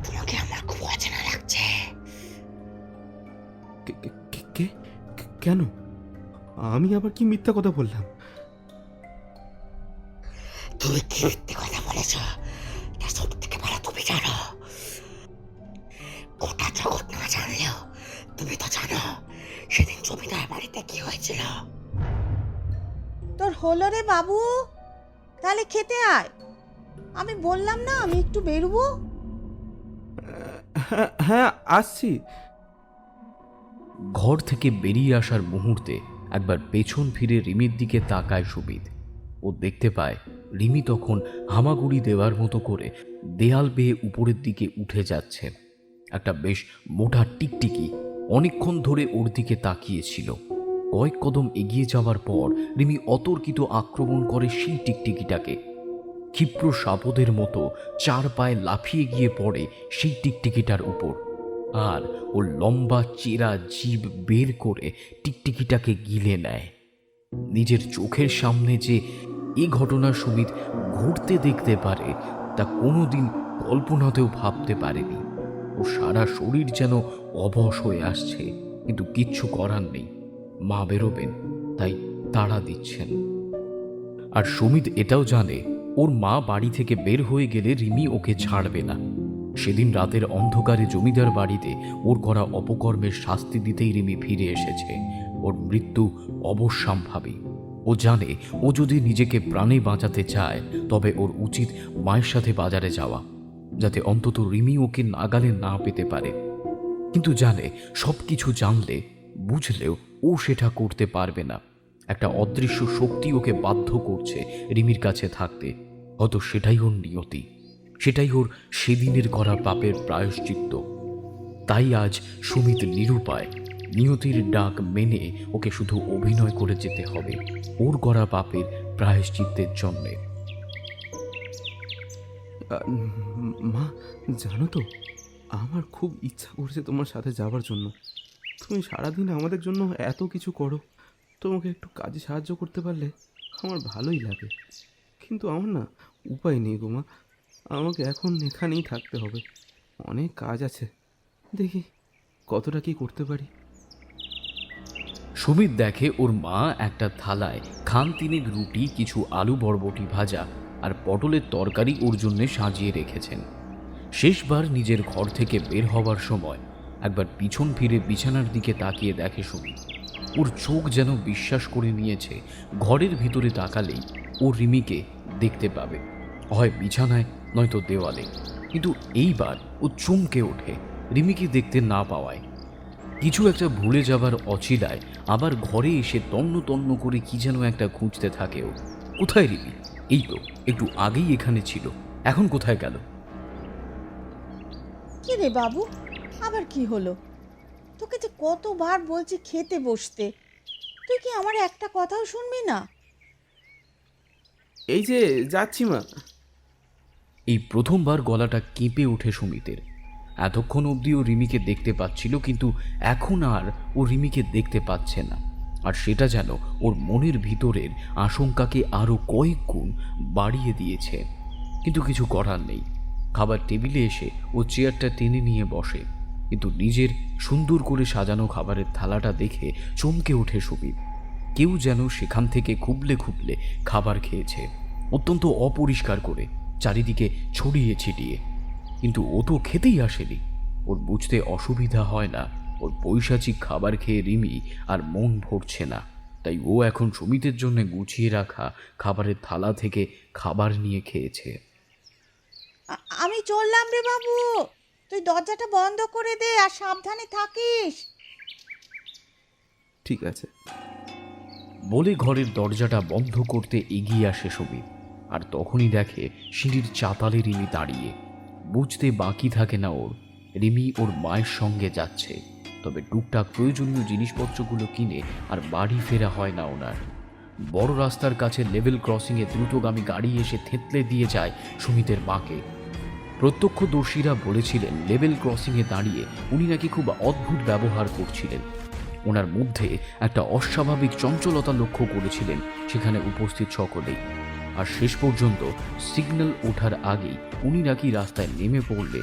তোমাকে আমার খুব অচেনা লাগছে। কেন? আমি আবার কি মিথ্যা কথা বললাম? তুমি কি মিথ্যে কথা বলেছ তা সব থেকে ভালো তুমি জানো। গোটা জগৎ না জানলেও তুমি তো জানো সেদিন জমিদার বাড়িতে কি হয়েছিল। তোর হলো রে বাবু, তাহলে খেতে আয়। আমি বললাম না আমি একটু বেরোবো। হ্যাঁ হ্যাঁ, আসছি। ঘর থেকে বেরিয়ে আসার মুহূর্তে একবার পেছন ফিরে রিমির দিকে তাকায় সুমিত। ও দেখতে পায় রিমি তখন হামাগুড়ি দেওয়ার মতো করে দেয়াল বেয়ে উপরের দিকে উঠে যাচ্ছে। একটা বেশ মোটা টিকটিকি অনেকক্ষণ ধরে ওর দিকে তাকিয়েছিল। কয়েক কদম এগিয়ে যাওয়ার পর রিমি অতর্কিত আক্রমণ করে সেই টিকটিকিটাকে। ক্ষিপ্র সাপদের মতো 4 পায়ে লাফিয়ে গিয়ে পড়ে সেই টিকটিকিটার উপর, আর ও লম্বা চেরা জিভ বের করে টিকটিকিটাকে গিলে নেয়। নিজের চোখের সামনে যে এই ঘটনা সুমিত ঘটতে দেখতে পারে তা কোনোদিন কল্পনাতেও ভাবতে পারেনি। ও সারা শরীর যেন অবশ হয়ে আসছে, কিন্তু কিচ্ছু করার নেই। মা বেরোবেন তাই তাড়া দিচ্ছেন। আর সুমিত এটাও জানে ওর মা বাড়ি থেকে বের হয়ে গেলে রিমি ওকে ছাড়বে না। সেদিন রাতের অন্ধকারে জমিদার বাড়িতে ওর করা অপকর্মের শাস্তি দিতেই রিমি ফিরে এসেছে। ওর মৃত্যু অবশ্যম্ভাবী। ও জানে ও যদি নিজেকে প্রাণে বাঁচাতে চায় তবে ওর উচিত মায়ের সাথে বাজারে যাওয়া, যাতে অন্তত রিমি ওকে নাগালে না পেতে পারে। কিন্তু জানে সব কিছু জানলে বুঝলেও ও সেটা করতে পারবে না। একটা অদৃশ্য শক্তি ওকে বাধ্য করছে রিমির কাছে থাকতে। হয়তো সেটাই ওর নিয়তি, সেটাই ওর সেদিনের করা পাপের প্রায়শ্চিত্ত। তাই আজ সুমিত নিরুপায় নিয়তির ডাক মেনে ওকে শুধু অভিনয় করে যেতে হবে ওর করা পাপের প্রায়শ্চিত্তের জন্যে। মা, জানো তো আমার খুব ইচ্ছা করছে তোমার সাথে যাওয়ার জন্য। তুমি সারাদিন আমাদের জন্য এত কিছু করো, তোমাকে একটু কাজে সাহায্য করতে পারলে আমার ভালোই লাগে। কিন্তু আমার না উপায় নেই গো মা, আমাকে এখন এখানেই থাকতে হবে। অনেক কাজ আছে, দেখি কতটা কি করতে পারি। সুমিত দেখে ওর মা একটা থালায় খান তিনেক রুটি, কিছু আলু বরবটি ভাজা আর পটলের তরকারি ওর জন্য সাজিয়ে রেখেছেন। শেষবার নিজের ঘর থেকে বের হওয়ার সময় একবার পিছন ফিরে বিছানার দিকে তাকিয়ে দেখে সুমিত। ওর চোখ যেন বিশ্বাস করে নিয়েছে ঘরের ভিতরে তাকালেই ও রিমিকে দেখতে পাবে, হয় বিছানায় নয়তো দেওয়ালে। কিন্তু এইবার ও চমকে ওঠে রিমিকে দেখতে না পাওয়ায়। কিছু একটা ভুলে যাবার অচিলায় আবার ঘরে এসে তন্ন তন্ন করে কি যেন একটা খুঁজতে থাকে ও। কোথায় রিমি? এই তো একটু আগেই এখানে ছিল, এখন কোথায় গেল? কি রে বাবু, আবার কি হলো? তোকে যে কতবার বলছি খেতে বসতে, তুই কি আমার একটা কথাও শুনবি না? এই যে যাচ্ছি মা। এই প্রথমবার গলাটা কেঁপে ওঠে সুমিতের। এতক্ষণ অবধি ও রিমিকে দেখতে পাচ্ছিল, কিন্তু এখন আর ও রিমিকে দেখতে পাচ্ছে না। আর সেটা যেন ওর মনের ভিতরের আশঙ্কাকে আরও কয়েক গুণ বাড়িয়ে দিয়েছে। কিন্তু কিছু করার নেই। খাবার টেবিলে এসে ও চেয়ারটা টেনে নিয়ে বসে, কিন্তু নিজের সুন্দর করে সাজানো খাবারের থালাটা দেখে চমকে ওঠে সুমিত। কেউ যেন সেখান থেকে খুবলে খুবলে খাবার খেয়েছে, অত্যন্ত অপরিষ্কার করে, চারিদিকে ছড়িয়ে ছিটিয়ে। কিন্তু ও তো খেতেই আসেনি। ওর বুঝতে অসুবিধা হয় না ওর পৈশাচিক খাবার খেয়ে রিমি আর মন ভরছে না, তাই ও এখন সুমিতের জন্য গুছিয়ে রাখা খাবারের থালা থেকে খাবার নিয়ে খেয়েছে। আমি চললাম রে বাবু, তুই দরজাটা বন্ধ করে দে আর সাবধানে থাকিস। ঠিক আছে। বলে ঘরের দরজাটা বন্ধ করতে এগিয়ে আসে সুমিত, আর তখনই দেখে সিঁড়ির চাতালে রিমি দাঁড়িয়ে। বুঝতে বাকি থাকে না ওর, রিমি ওর মায়ের সঙ্গে যাচ্ছে। তবে টুকটাক প্রয়োজনীয় জিনিসপত্রগুলো কিনে আর বাড়ি ফেরা হয় না ওনার। বড় রাস্তার কাছে লেভেল ক্রসিংয়ে দ্রুতগামী গাড়ি এসে থেঁতলে দিয়ে যায় সুমিতের মাকে। প্রত্যক্ষদর্শীরা বলেছিলেন লেভেল ক্রসিংয়ে দাঁড়িয়ে উনি নাকি খুব অদ্ভুত ব্যবহার করছিলেন। ওনার মধ্যে একটা অস্বাভাবিক চঞ্চলতা লক্ষ্য করেছিলেন সেখানে উপস্থিত সকলেই। আর শেষ পর্যন্ত সিগন্যাল ওঠার আগেই উনি নাকি রাস্তায় নেমে পড়লে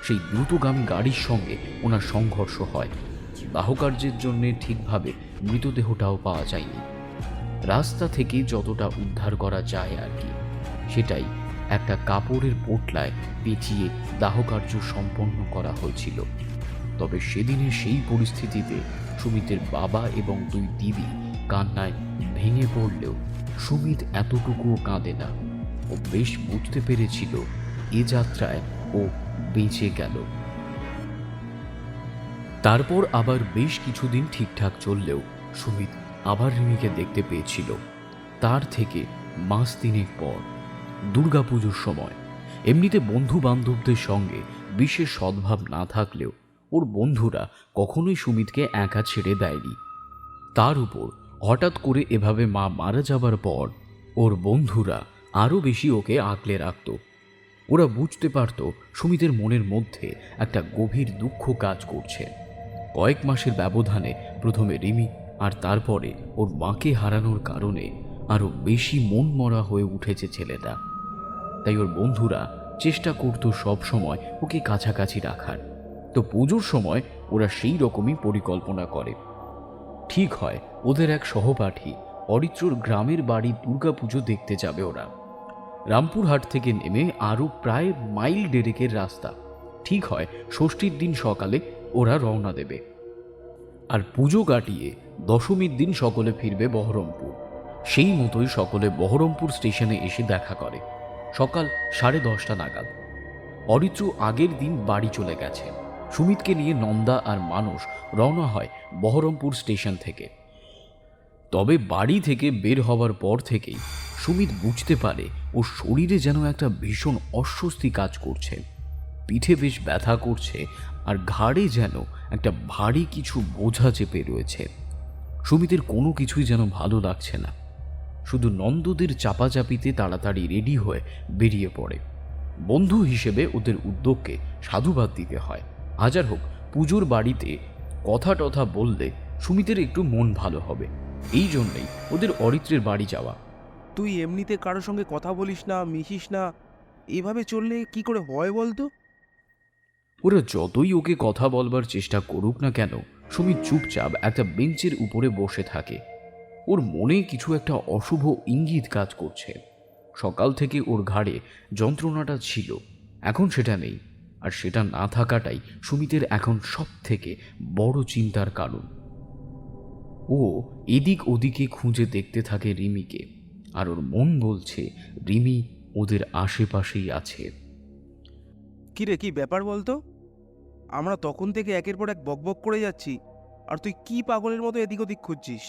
সেই দ্রুতগামী গাড়ির সঙ্গে ওনার সংঘর্ষ হয়। দাহকার্যের জন্য ঠিকভাবে মৃতদেহটাও পাওয়া যায়নি। রাস্তা থেকে যতটা উদ্ধার করা যায় আর কি, সেটাই একটা কাপড়ের পোটলায় পেঁচিয়ে দাহকার্য সম্পন্ন করা হয়েছিল। তবে সেদিনের সেই পরিস্থিতিতে সুমিতের বাবা এবং দুই দিদি কান্নায় ভেঙে পড়লেও সুমিত এতটুকুও কাঁদে না। ও বেশ বুঝতে পেরেছিল এ যাত্রায় ও বেঁচে গেল। তারপর আবার বেশ কিছুদিন ঠিকঠাক চললেও সুমিত আবার রিমিকে দেখতে পেয়েছিল। তার থেকে মাস 3 পর দুর্গাপুজোর সময়। এমনিতে বন্ধু বান্ধবদের সঙ্গে বিশেষ সদ্ভাব না থাকলেও ওর বন্ধুরা কখনোই সুমিতকে একা ছেড়ে দেয়নি। তার উপর হঠাৎ করে এভাবে মা মারা যাবার পর ওর বন্ধুরা আরও বেশি ওকে আঁকলে রাখত। ওরা বুঝতে পারত সুমিতের মনের মধ্যে একটা গভীর দুঃখ কাজ করছে। কয়েক মাসের ব্যবধানে প্রথমে রিমি আর তারপরে ওর মাকে হারানোর কারণে আরও বেশি মন মরা হয়ে উঠেছে ছেলেটা। তাই ওর বন্ধুরা চেষ্টা করত সব সময় ওকে কাছাকাছি রাখার। তো পুজোর সময় ওরা সেই রকমই পরিকল্পনা করে। ঠিক হয় ওদের এক সহপাঠী অরিত্রর গ্রামের বাড়ি দুর্গাপুজো দেখতে যাবে ওরা। রামপুরহাট থেকে নেমে আরও প্রায় মাইল 1.5 রাস্তা। ঠিক হয় ষষ্ঠীর দিন সকালে ওরা রওনা দেবে, আর পুজো কাটিয়ে দশমীর দিন সকলে ফিরবে বহরমপুর। সেই মতোই সকলে বহরমপুর স্টেশনে এসে দেখা করে সকাল 10:30 নাগাদ। অরিত্র আগের দিন বাড়ি চলে গেছে। সুমিতকে নিয়ে নন্দা আর মানুষ রওনা হয় বহরমপুর স্টেশন থেকে। তবে বাড়ি থেকে বের হওয়ার পর থেকেই সুমিত বুঝতে পারে ওর শরীরে যেন একটা ভীষণ অস্বস্তি কাজ করছে। পিঠে বেশ ব্যথা করছে আর ঘাড়ে যেন একটা ভারী কিছু বোঝা চেপে রয়েছে। সুমিতের কোনো কিছুই যেন ভালো লাগছে না। শুধু নন্দদের চাপাচাপিতে তাড়াতাড়ি রেডি হয়ে বেরিয়ে পড়ে। বন্ধু হিসেবে ওদের উদ্যোগকে সাধুবাদ দিতে হয়। হাজার হোক পুজোর বাড়িতে কথা টথা বললে সুমিতের একটু মন ভালো হবে, এই জন্যই ওদের অরিত্রের বাড়ি যাওয়া। তুই এমনিতে কারোর সঙ্গে কথা বলিস না, মিশিস না, এভাবে চললে কি করে হয় বলতো? ওরা যতই ওকে কথা বলবার চেষ্টা করুক না কেন, সুমিত চুপচাপ একটা বেঞ্চের উপরে বসে থাকে। ওর মনে কিছু একটা অশুভ ইঙ্গিত কাজ করছে। সকাল থেকে ওর ঘাড়ে যন্ত্রণাটা ছিল, এখন সেটা নেই। আর সেটা না থাকাটাই সুমিতের এখন সব থেকে বড় চিন্তার কারণ। ও এদিক ওদিকে খুঁজে দেখতে থাকে রিমিকে, আর ওর মন বলছে রিমি ওদের আশেপাশেই আছে। কি রে, কি ব্যাপার বলতো? আমরা তখন থেকে একের পর এক বকবক করে যাচ্ছি, আর তুই কি পাগলের মতো এদিক ওদিক খুঁজছিস?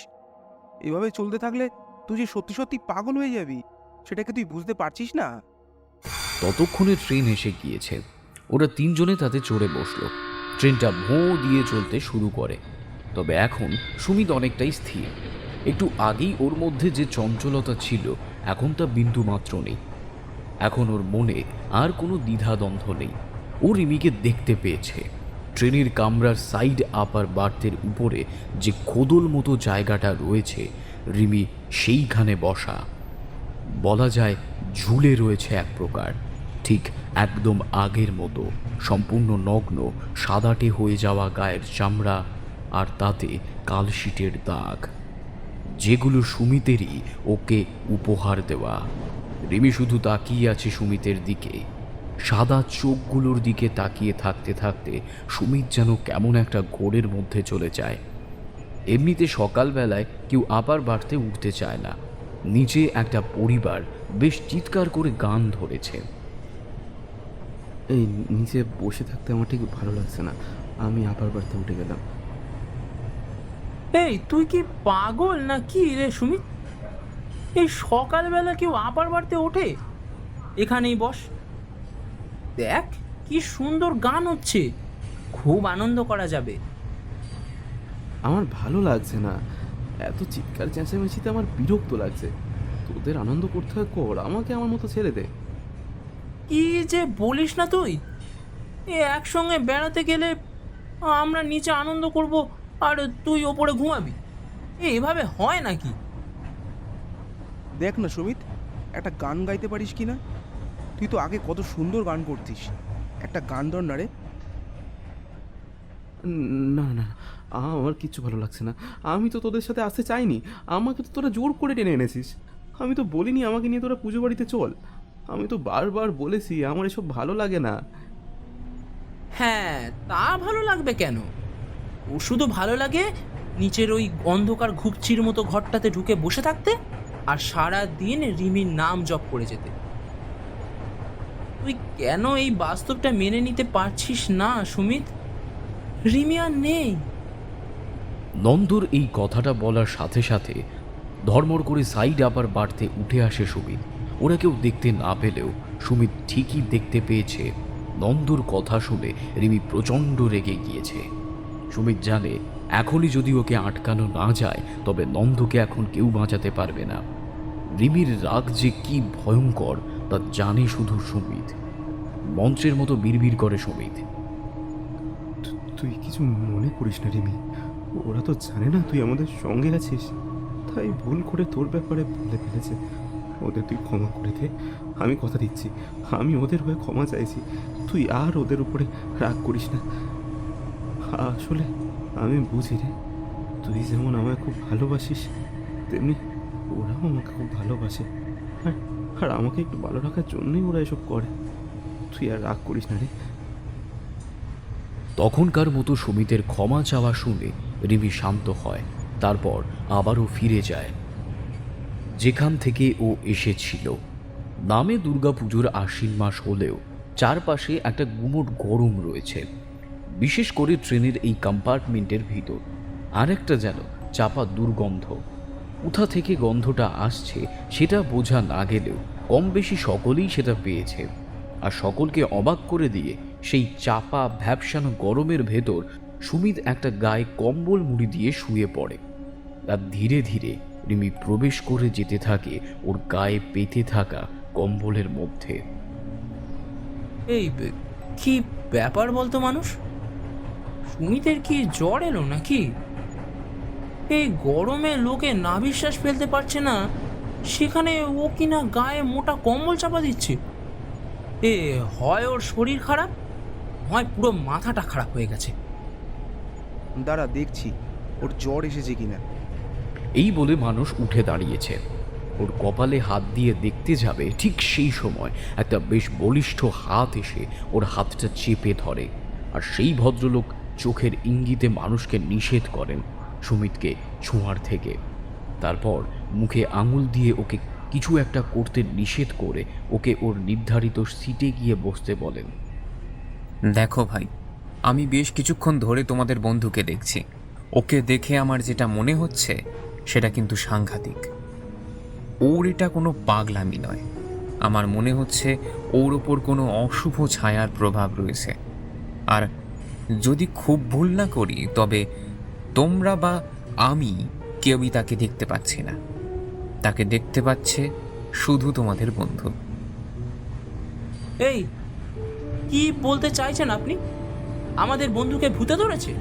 এভাবে চলতে থাকলে তুই যে সত্যি সত্যি পাগল হয়ে যাবি, সেটাকে তুই বুঝতে পারছিস না? ততক্ষণে ট্রেন এসে গিয়েছে। ওরা 3 জনে তাতে চড়ে বসলো। ট্রেনটা ভোঁ দিয়ে চলতে শুরু করে। তবে এখন সুমিত অনেকটাই স্থির। একটু আগেই ওর মধ্যে যে চঞ্চলতা ছিল এখন তা বিন্দু মাত্র নেই। এখন ওর মনে আর কোনো দ্বিধাদ্বন্দ্ব নেই। ও রিমিকে দেখতে পেয়েছে। ট্রেনের কামরার সাইড আপার বার্থের উপরে যে খোদল মতো জায়গাটা রয়েছে, রিমি সেইখানে বসা। বলা যায় ঝুলে রয়েছে এক প্রকার, ঠিক একদম আগের মতো, সম্পূর্ণ নগ্ন, সাদাটে হয়ে যাওয়া গায়ের চামড়া, আর তাতে কালশিটের দাগ। যেগুলো সুমিতেরই ওকে উপহার দেওয়া। রিমি শুধু তাকিয়ে আছে সুমিতের দিকে। সাদা চোখগুলোর দিকে তাকিয়ে থাকতে থাকতে সুমিত যেন কেমন একটা ঘোরের মধ্যে চলে যায়। এমনিতে সকালবেলায় কেউ আবার বাড়তে উঠতে চায় না। নিচে একটা পরিবার বেশ চিৎকার করে গান ধরেছে। এই নিচে বসে থাকতে আমার ঠিক ভালো লাগছে না, আমি আপার বাড়িতে উঠে গেলাম। এই তুই কি পাগল না কি রে সুমিত? এই সকালবেলা কেউ আপার বাড়িতে ওঠে? এখানেই বস, দেখ কি সুন্দর গান হচ্ছে, খুব আনন্দ করা যাবে। আমার ভালো লাগছে না, এত চিৎকার চেঁচামেচিতে আমার বিরক্ত লাগছে। তোদের আনন্দ করতে হয় কর, আমাকে আমার মতো ছেড়ে দে। কি যে বলিস না তুই! একসঙ্গে বেড়াতে গেলে আমরা নিচে আনন্দ করব আর তুই ওপরে ঘুমাবি, এভাবে হয় নাকি? দেখ না সুমিত, একটা গান গাইতে পারিস কি না? তুই তো আগে কত সুন্দর গান করতিস, একটা গান ধর না রে। না না, আমার কিচ্ছু ভালো লাগছে না। আমি তো তোদের সাথে আসতে চাইনি, আমাকে তো তোরা জোর করে টেনে এনেছিস। আমি তো বলিনি আমাকে নিয়ে তোরা পুজো বাড়িতে চল। আমি তো বারবার বলেছি আমার এসব ভালো লাগে না। হ্যাঁ, তা ভালো লাগবে কেন? ও শুধু ভালো লাগে নিচের ওই অন্ধকার ঘুপচির মতো ঘরটাতে ঢুকে বসে থাকতে আর সারা দিন রিমির নাম জপ করে যেতে। তুই কেন এই বাস্তবটা মেনে নিতে পারছিস না সুমিত? রিমি আর নেই। নন্দর এই কথাটা বলার সাথে সাথে ধর্মর করে সাইড আবার বাড়তে উঠে আসে সুমিত। ওরা কেউ দেখতে না পেলেও সুমিত ঠিকই দেখতে পেয়েছে নন্দর কথা শুনে রিমি প্রচণ্ড রেগে গিয়েছে। সুমিত জানে এখনই যদি ওকে আটকানো না যায় তবে নন্দকে এখন কেউ বাঁচাতে পারবে না। রিমির রাগ যে কি ভয়ঙ্কর তা জানে শুধু সুমিত। মন্ত্রের মতো বিড়বিড় করে সুমিত। তুই কিছু মনে করিস না রিমি, ওরা তো জানে না তুই আমাদের সঙ্গে আছিস, তাই ভুল করে তোর ব্যাপারে বলে ফেলেছে। ওদের তুই ক্ষমা করে দে, আমি কথা দিচ্ছি, আমি ওদের হয়ে ক্ষমা চাইছি। তুই আর ওদের উপরে রাগ করিস না। আসলে আমি বুঝি রে, তুই যেমন আমায় খুব ভালোবাসিস তেমনি ওরাও আমাকে খুব ভালোবাসে, আর আমাকে একটু ভালো রাখার জন্যই ওরা এসব করে। তুই আর রাগ করিস না রে। তখনকার মতো সুমিতের ক্ষমা চাওয়া শুনে রিমি শান্ত হয়। তারপর আবারও ফিরে যায় যেখান থেকে ও এসেছিল। নামে দুর্গাপুজোর আশ্বিন মাস হলেও চারপাশে একটা গুমোট গরম রয়েছে, বিশেষ করে ট্রেনের এই কম্পার্টমেন্টের ভিতর। আর একটা যেন চাপা দুর্গন্ধ। কোথা থেকে গন্ধটা আসছে সেটা বোঝা না গেলেও কম বেশি সকলেই সেটা পেয়েছে। আর সকলকে অবাক করে দিয়ে সেই চাপা ভ্যাপসানো গরমের ভেতর সুমিত একটা গায়ে কম্বল মুড়ি দিয়ে শুয়ে পড়ে। আর ধীরে ধীরে রিমি প্রবেশ করে যেতে থাকে ওর গায়ে পেতে থাকা কম্বলের মধ্যে। এই কি ব্যাপার বলতো মানুষ? সুমিতের কি জ্বর এলো নাকি? এই গরমে লোকে নাভিশ্বাস ফেলতে পারছে না, সেখানে ও কিনা গায়ে মোটা কম্বল চাপা দিচ্ছে। হয় ওর শরীর খারাপ, হয় পুরো মাথাটা খারাপ হয়ে গেছে। দাঁড়া দেখছি ওর জ্বর এসেছে কিনা। এই বলে মানুষ উঠে দাঁড়িয়েছে। ওর কপালে হাত দিয়ে দেখতে যাবে, ঠিক সেই সময় একটা বেশ বলিষ্ঠ হাত এসে ওর হাতটা চেপে ধরে। আর সেই ভদ্রলোক চোখের ইঙ্গিতে মানুষকে নিষেধ করেন সুমিতকে ছোঁয়ার থেকে। তারপর মুখে আঙুল দিয়ে ওকে কিছু একটা করতে নিষেধ করে ওকে ওর নির্ধারিত সিটে গিয়ে বসতে বলেন। দেখো ভাই, আমি বেশ কিছুক্ষণ ধরে তোমাদের বন্ধুকে দেখছি। ওকে দেখে আমার যেটা মনে হচ্ছে সেটা কিন্তু সাংঘাতিক। ওর এটা কোনো পাগলামি নয়, আমার মনে হচ্ছে ওর ওপর কোনো অশুভ ছায়ার প্রভাব রয়েছে। আর যদি খুব ভুল না করি তবে তোমরা বা আমি কেউই তাকে দেখতে পাচ্ছি না। তাকে দেখতে পাচ্ছে শুধু তোমাদের বন্ধু। এই কি বলতে চাইছেন আপনি? আমাদের বন্ধুকে ভূতে ধরেছে?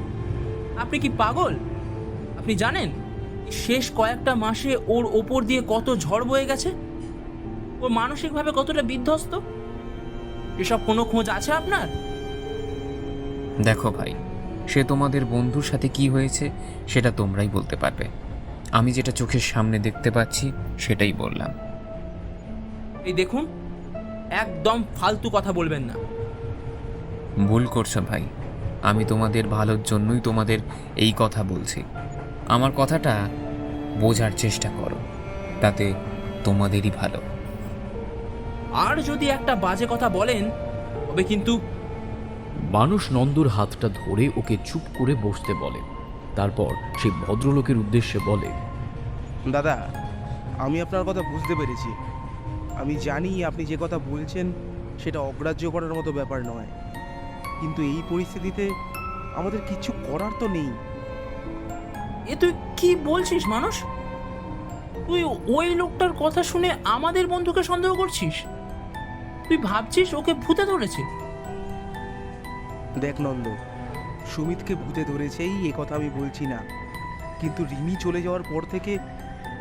আপনি কি পাগল? আপনি জানেন শেষ কয়েকটা মাসে ওর ওপর দিয়ে কত ঝড় বয়ে গেছে? ও মানসিকভাবে কতটা বিধ্বস্ত, এসব কোনো খোঁজ আছে আপনার? দেখো ভাই, সে তোমাদের বন্ধুর সাথে কি হয়েছে সেটা তোমরাই বলতে পারবে। আমি যেটা চোখের সামনে দেখতে পাচ্ছি সেটাই বললাম। এই দেখুন, একদম ফালতু কথা বলবেন না। ভুল করছো ভাই, আমি তোমাদের ভালোর জন্যই তোমাদের এই কথা বলছি। আমার কথাটা বোঝার চেষ্টা করো, তাতে তোমাদেরই ভালো। আর যদি একটা বাজে কথা বলেন তবে কিন্তু। মানুষ নন্দর হাতটা ধরে ওকে চুপ করে বসতে বলে। তারপর সেই ভদ্রলোকের উদ্দেশ্যে বলে, দাদা, আমি আপনার কথা বুঝতে পেরেছি। আমি জানি আপনি যে কথা বলছেন সেটা অগ্রাহ্য করার মতো ব্যাপার নয়, কিন্তু এই পরিস্থিতিতে আমাদের কিছু করার তো নেই। এ তুই কি বলছিস মানুষ? তুই ওই লোকটার কথা শুনে আমাদের বন্ধুকে সন্দেহ করছিস? তুই ভাবছিস ওকে ভূতে ধরেছে? দেখ নন্দ, সুমিতকে ভূতে ধরেছেই এ কথা আমি বলছি না, কিন্তু রিমি চলে যাওয়ার পর থেকে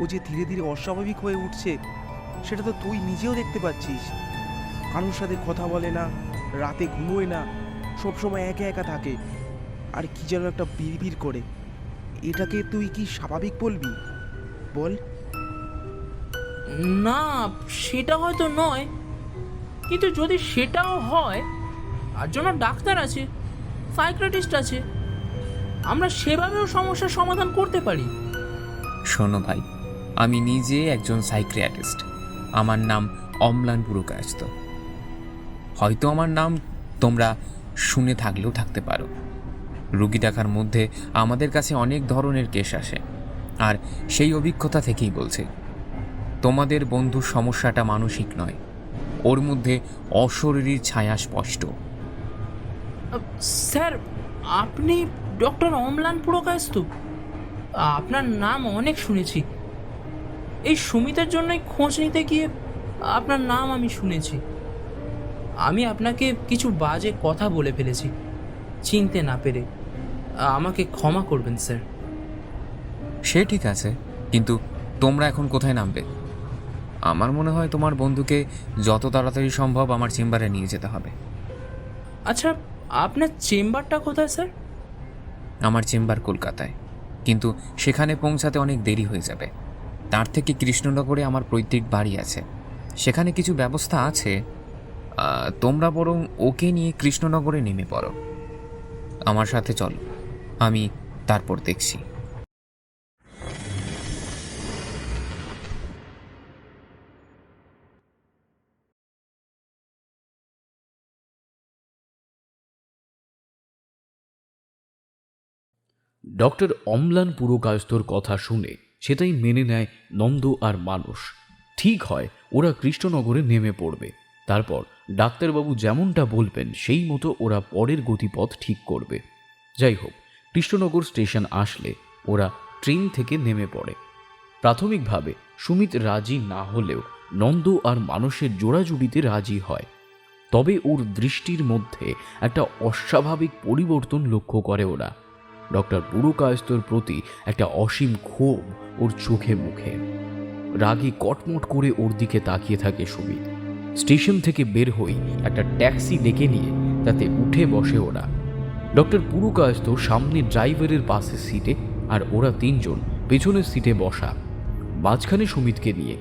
ও যে ধীরে ধীরে অস্বাভাবিক হয়ে উঠছে সেটা তো তুই নিজেও দেখতে পাচ্ছিস। কারোর সাথে কথা বলে না, রাতে ঘুমোয় না, সবসময় একা একা থাকে, আর কি যেন একটা বিড়বিড় করে। এটাকে তুই কি স্বাভাবিক বলবি বল? না, সেটা হয়তো নয়, কিন্তু যদি সেটাও হয় তার জন্য ডাক্তার আছে, সাইকিয়াট্রিস্ট আছে, আমরা সেভাবেও সমস্যার সমাধান করতে পারি। শোনো ভাই, আমি নিজে একজন সাইকিয়াট্রিস্ট। আমার নাম অম্লান পুরকায়স্থ। হয়তো আমার নাম তোমরা শুনে থাকলেও থাকতে পারো। রুগী দেখার মধ্যে আমাদের কাছে অনেক ধরনের কেস আসে, আর সেই অভিজ্ঞতা থেকেই বলছি, তোমাদের বন্ধুর সমস্যাটা মানসিক নয়, ওর মধ্যে অশরীরীর ছায়া স্পষ্ট। স্যার, আপনি ডক্টর অম্লান পুরকায়স্থ? আপনার নাম অনেক শুনেছি। এই সুমিতের জন্যই খোঁজ নিতে গিয়ে আপনার নাম আমি শুনেছি। আমি আপনাকে কিছু বাজে কথা বলে ফেলেছি চিনতে না পেরে। আমাকে ক্ষমা করবেন স্যার। সে ঠিক আছে, কিন্তু তোমরা এখন কোথায় নামবে? আমার মনে হয় তোমার বন্ধুকে যত তাড়াতাড়ি সম্ভব আমার চেম্বারে নিয়ে যেতে হবে। আচ্ছা, আপনার চেম্বারটা কোথায় স্যার? আমার চেম্বার কলকাতায়, কিন্তু সেখানে পৌঁছাতে অনেক দেরি হয়ে যাবে। তার থেকে কৃষ্ণনগরে আমার পৈতৃক বাড়ি আছে, সেখানে কিছু ব্যবস্থা আছে। তোমরা বরং ওকে নিয়ে কৃষ্ণনগরে নেমে পড়ো, আমার সাথে চলো, আমি তারপর দেখছি। ডক্টর অম্লান পুরকায়স্থর কথা শুনে সেটাই মেনে নেয় নন্দ আর মানুষ। ঠিক হয় ওরা কৃষ্ণনগরে নেমে পড়বে। তারপর ডাক্তারবাবু যেমনটা বলবেন সেই মতো ওরা পরের গতিপথ ঠিক করবে। যাই হোক, কৃষ্ণনগর স্টেশন আসলে ওরা ট্রেন থেকে নেমে পড়ে। প্রাথমিকভাবে সুমিত রাজি না হলেও নন্দ আর মানুষের জোড়াজুড়িতে রাজি হয়। তবে ওর দৃষ্টির মধ্যে একটা অস্বাভাবিক পরিবর্তন লক্ষ্য করে ওরা। ডক্টর পুরকায়স্থর প্রতি একটা অসীম ক্ষোভ ওর চোখে মুখে। রাগে কটমট করে ওর দিকে তাকিয়ে থাকে সুমিত। স্টেশন থেকে বের হই একটা ট্যাক্সি ডেকে নিয়ে তাতে উঠে বসে ওরা। ডক্টর পুরকায়স্থ সামনে ড্রাইভারের পাশের সিটে, আর ওরা তিনজন পেছনের সিটে বসা, মাঝখানে সুমিতকে নিয়ে।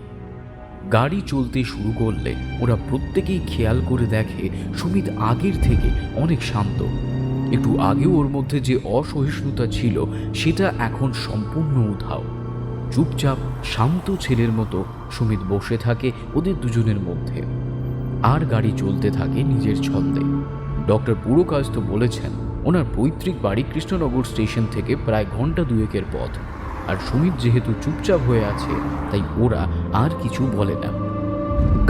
গাড়ি চলতে শুরু করলে ওরা প্রত্যেকেই খেয়াল করে দেখে সুমিত আগের থেকে অনেক শান্ত। একটু আগেও ওর মধ্যে যে অসহিষ্ণুতা ছিল সেটা এখন সম্পূর্ণ উধাও। চুপচাপ শান্ত ছেলের মতো সুমিত বসে থাকে ওদের দুজনের মধ্যে, আর গাড়ি চলতে থাকে নিজের ছন্দে। ডক্টর পুরকায়স্থ বলেছেন ওনার পৈতৃক বাড়ি কৃষ্ণনগর স্টেশন থেকে প্রায় ঘন্টা দুয়েকের পথ, আর সুমিত যেহেতু চুপচাপ হয়ে আছে তাই ওরা আর কিছু বলে না।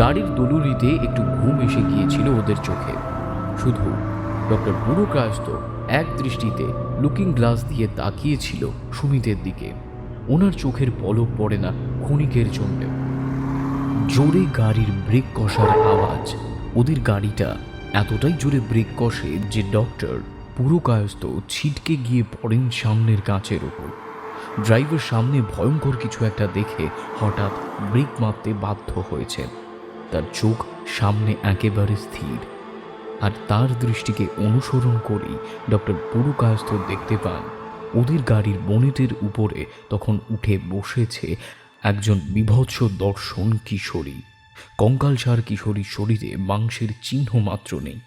গাড়ির দোলুরিতে একটু ঘুম এসে গিয়েছিল ওদের চোখে। শুধু ডক্টর পুরকায়স্থ এক দৃষ্টিতে লুকিং গ্লাস দিয়ে তাকিয়েছিল সুমিতের দিকে। ওনার চোখের পলক পড়ে না ক্ষণিকের জন্য। জোরে গাড়ির ব্রেক কষার আওয়াজ। ওদের গাড়িটা এতটাই জোরে ব্রেক কষে যে ডক্টর পুরকায়স্থ ছিটকে গিয়ে পড়েন সামনের কাঁচের ওপর। ড্রাইভার সামনে ভয়ঙ্কর কিছু একটা দেখে হঠাৎ ব্রেক মারতে বাধ্য হয়েছে। তার চোখ সামনে একেবারে স্থির, আর তার দৃষ্টিকে অনুসরণ করেই ডক্টর পুরকায়স্থ দেখতে পান ওদের গাড়ির বনেটের উপরে তখন উঠে বসেছে একজন বিভৎস দর্শন কিশোরী। কঙ্কালসার কিশোরীর শরীরে মাংসের চিহ্ন মাত্র নেই,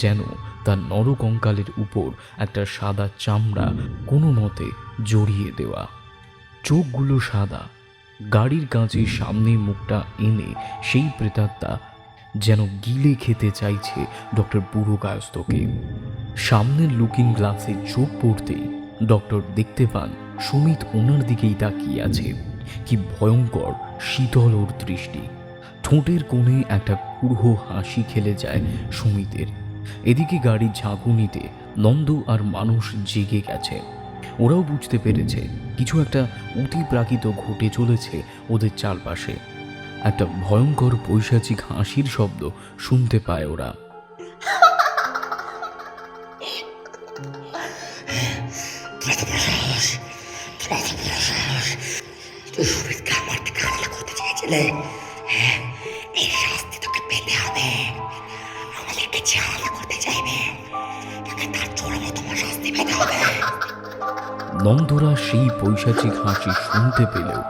যেন তার নরকঙ্কালের উপর একটা সাদা চামড়া কোনো মতে জড়িয়ে দেওয়া। চোখগুলো সাদা। গাড়ির কাঁচের সামনে মুখটা এনে সেই প্রেতাত্মা যেন গিলে খেতে চাইছে ডক্টর পুরকায়স্থকে। সামনের লুকিং গ্লাসে চোখ পড়তেই ডক্টর দেখতে পান সুমিত ওনার দিকেই তাকিয়ে আছে। কি ভয়ঙ্কর শীতল ওর দৃষ্টি। ঠোঁটের কোণে একটা কুড়ো হাসি খেলে যায় সুমিতের। এদিকে গাড়ির ঝাঁকুনিতে নন্দ আর মানুষ জেগে গেছে। ওরাও বুঝতে পেরেছে কিছু একটা অতিপ্রাকৃত ঘটে চলেছে ওদের চারপাশে। একটা ভয়ঙ্কর পৈশাচিক হাসির শব্দ শুনতে পায় ওরা। তুই সুমিতকে আমার থেকে আলাদা করতে চেয়েছিলে, এই শাস্তি তোকে পেতে হবে। আমাদেরকে যে আলাদা করতে চাইবে তাকে তার চরম তোমার শাস্তি পেতে হবে। নন্দরা সেই পৈশাচিক হাসি শুনতে পেলেও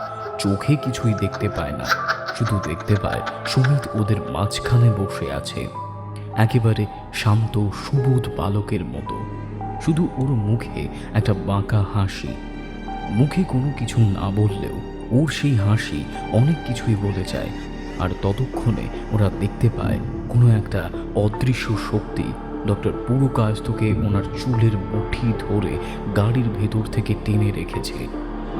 চোখে কিছুই দেখতে পায় না, শুধু দেখতে পায় সুমিত ওদের মাঝখানে বসে আছে, একেবারে শান্ত সুবোধ বালকের মতো। শুধু ওর মুখে একটা বাঁকা হাসি। মুখে কোনো কিছু না বললেও ওর সেই হাসি অনেক কিছুই বলে যায়। আর ততক্ষণে ওরা দেখতে পায় কোনো একটা অদৃশ্য শক্তি ডক্টর পুরকায়স্থকে ওনার চুলের মুঠি ধরে গাড়ির ভেতর থেকে টেনে রেখেছে।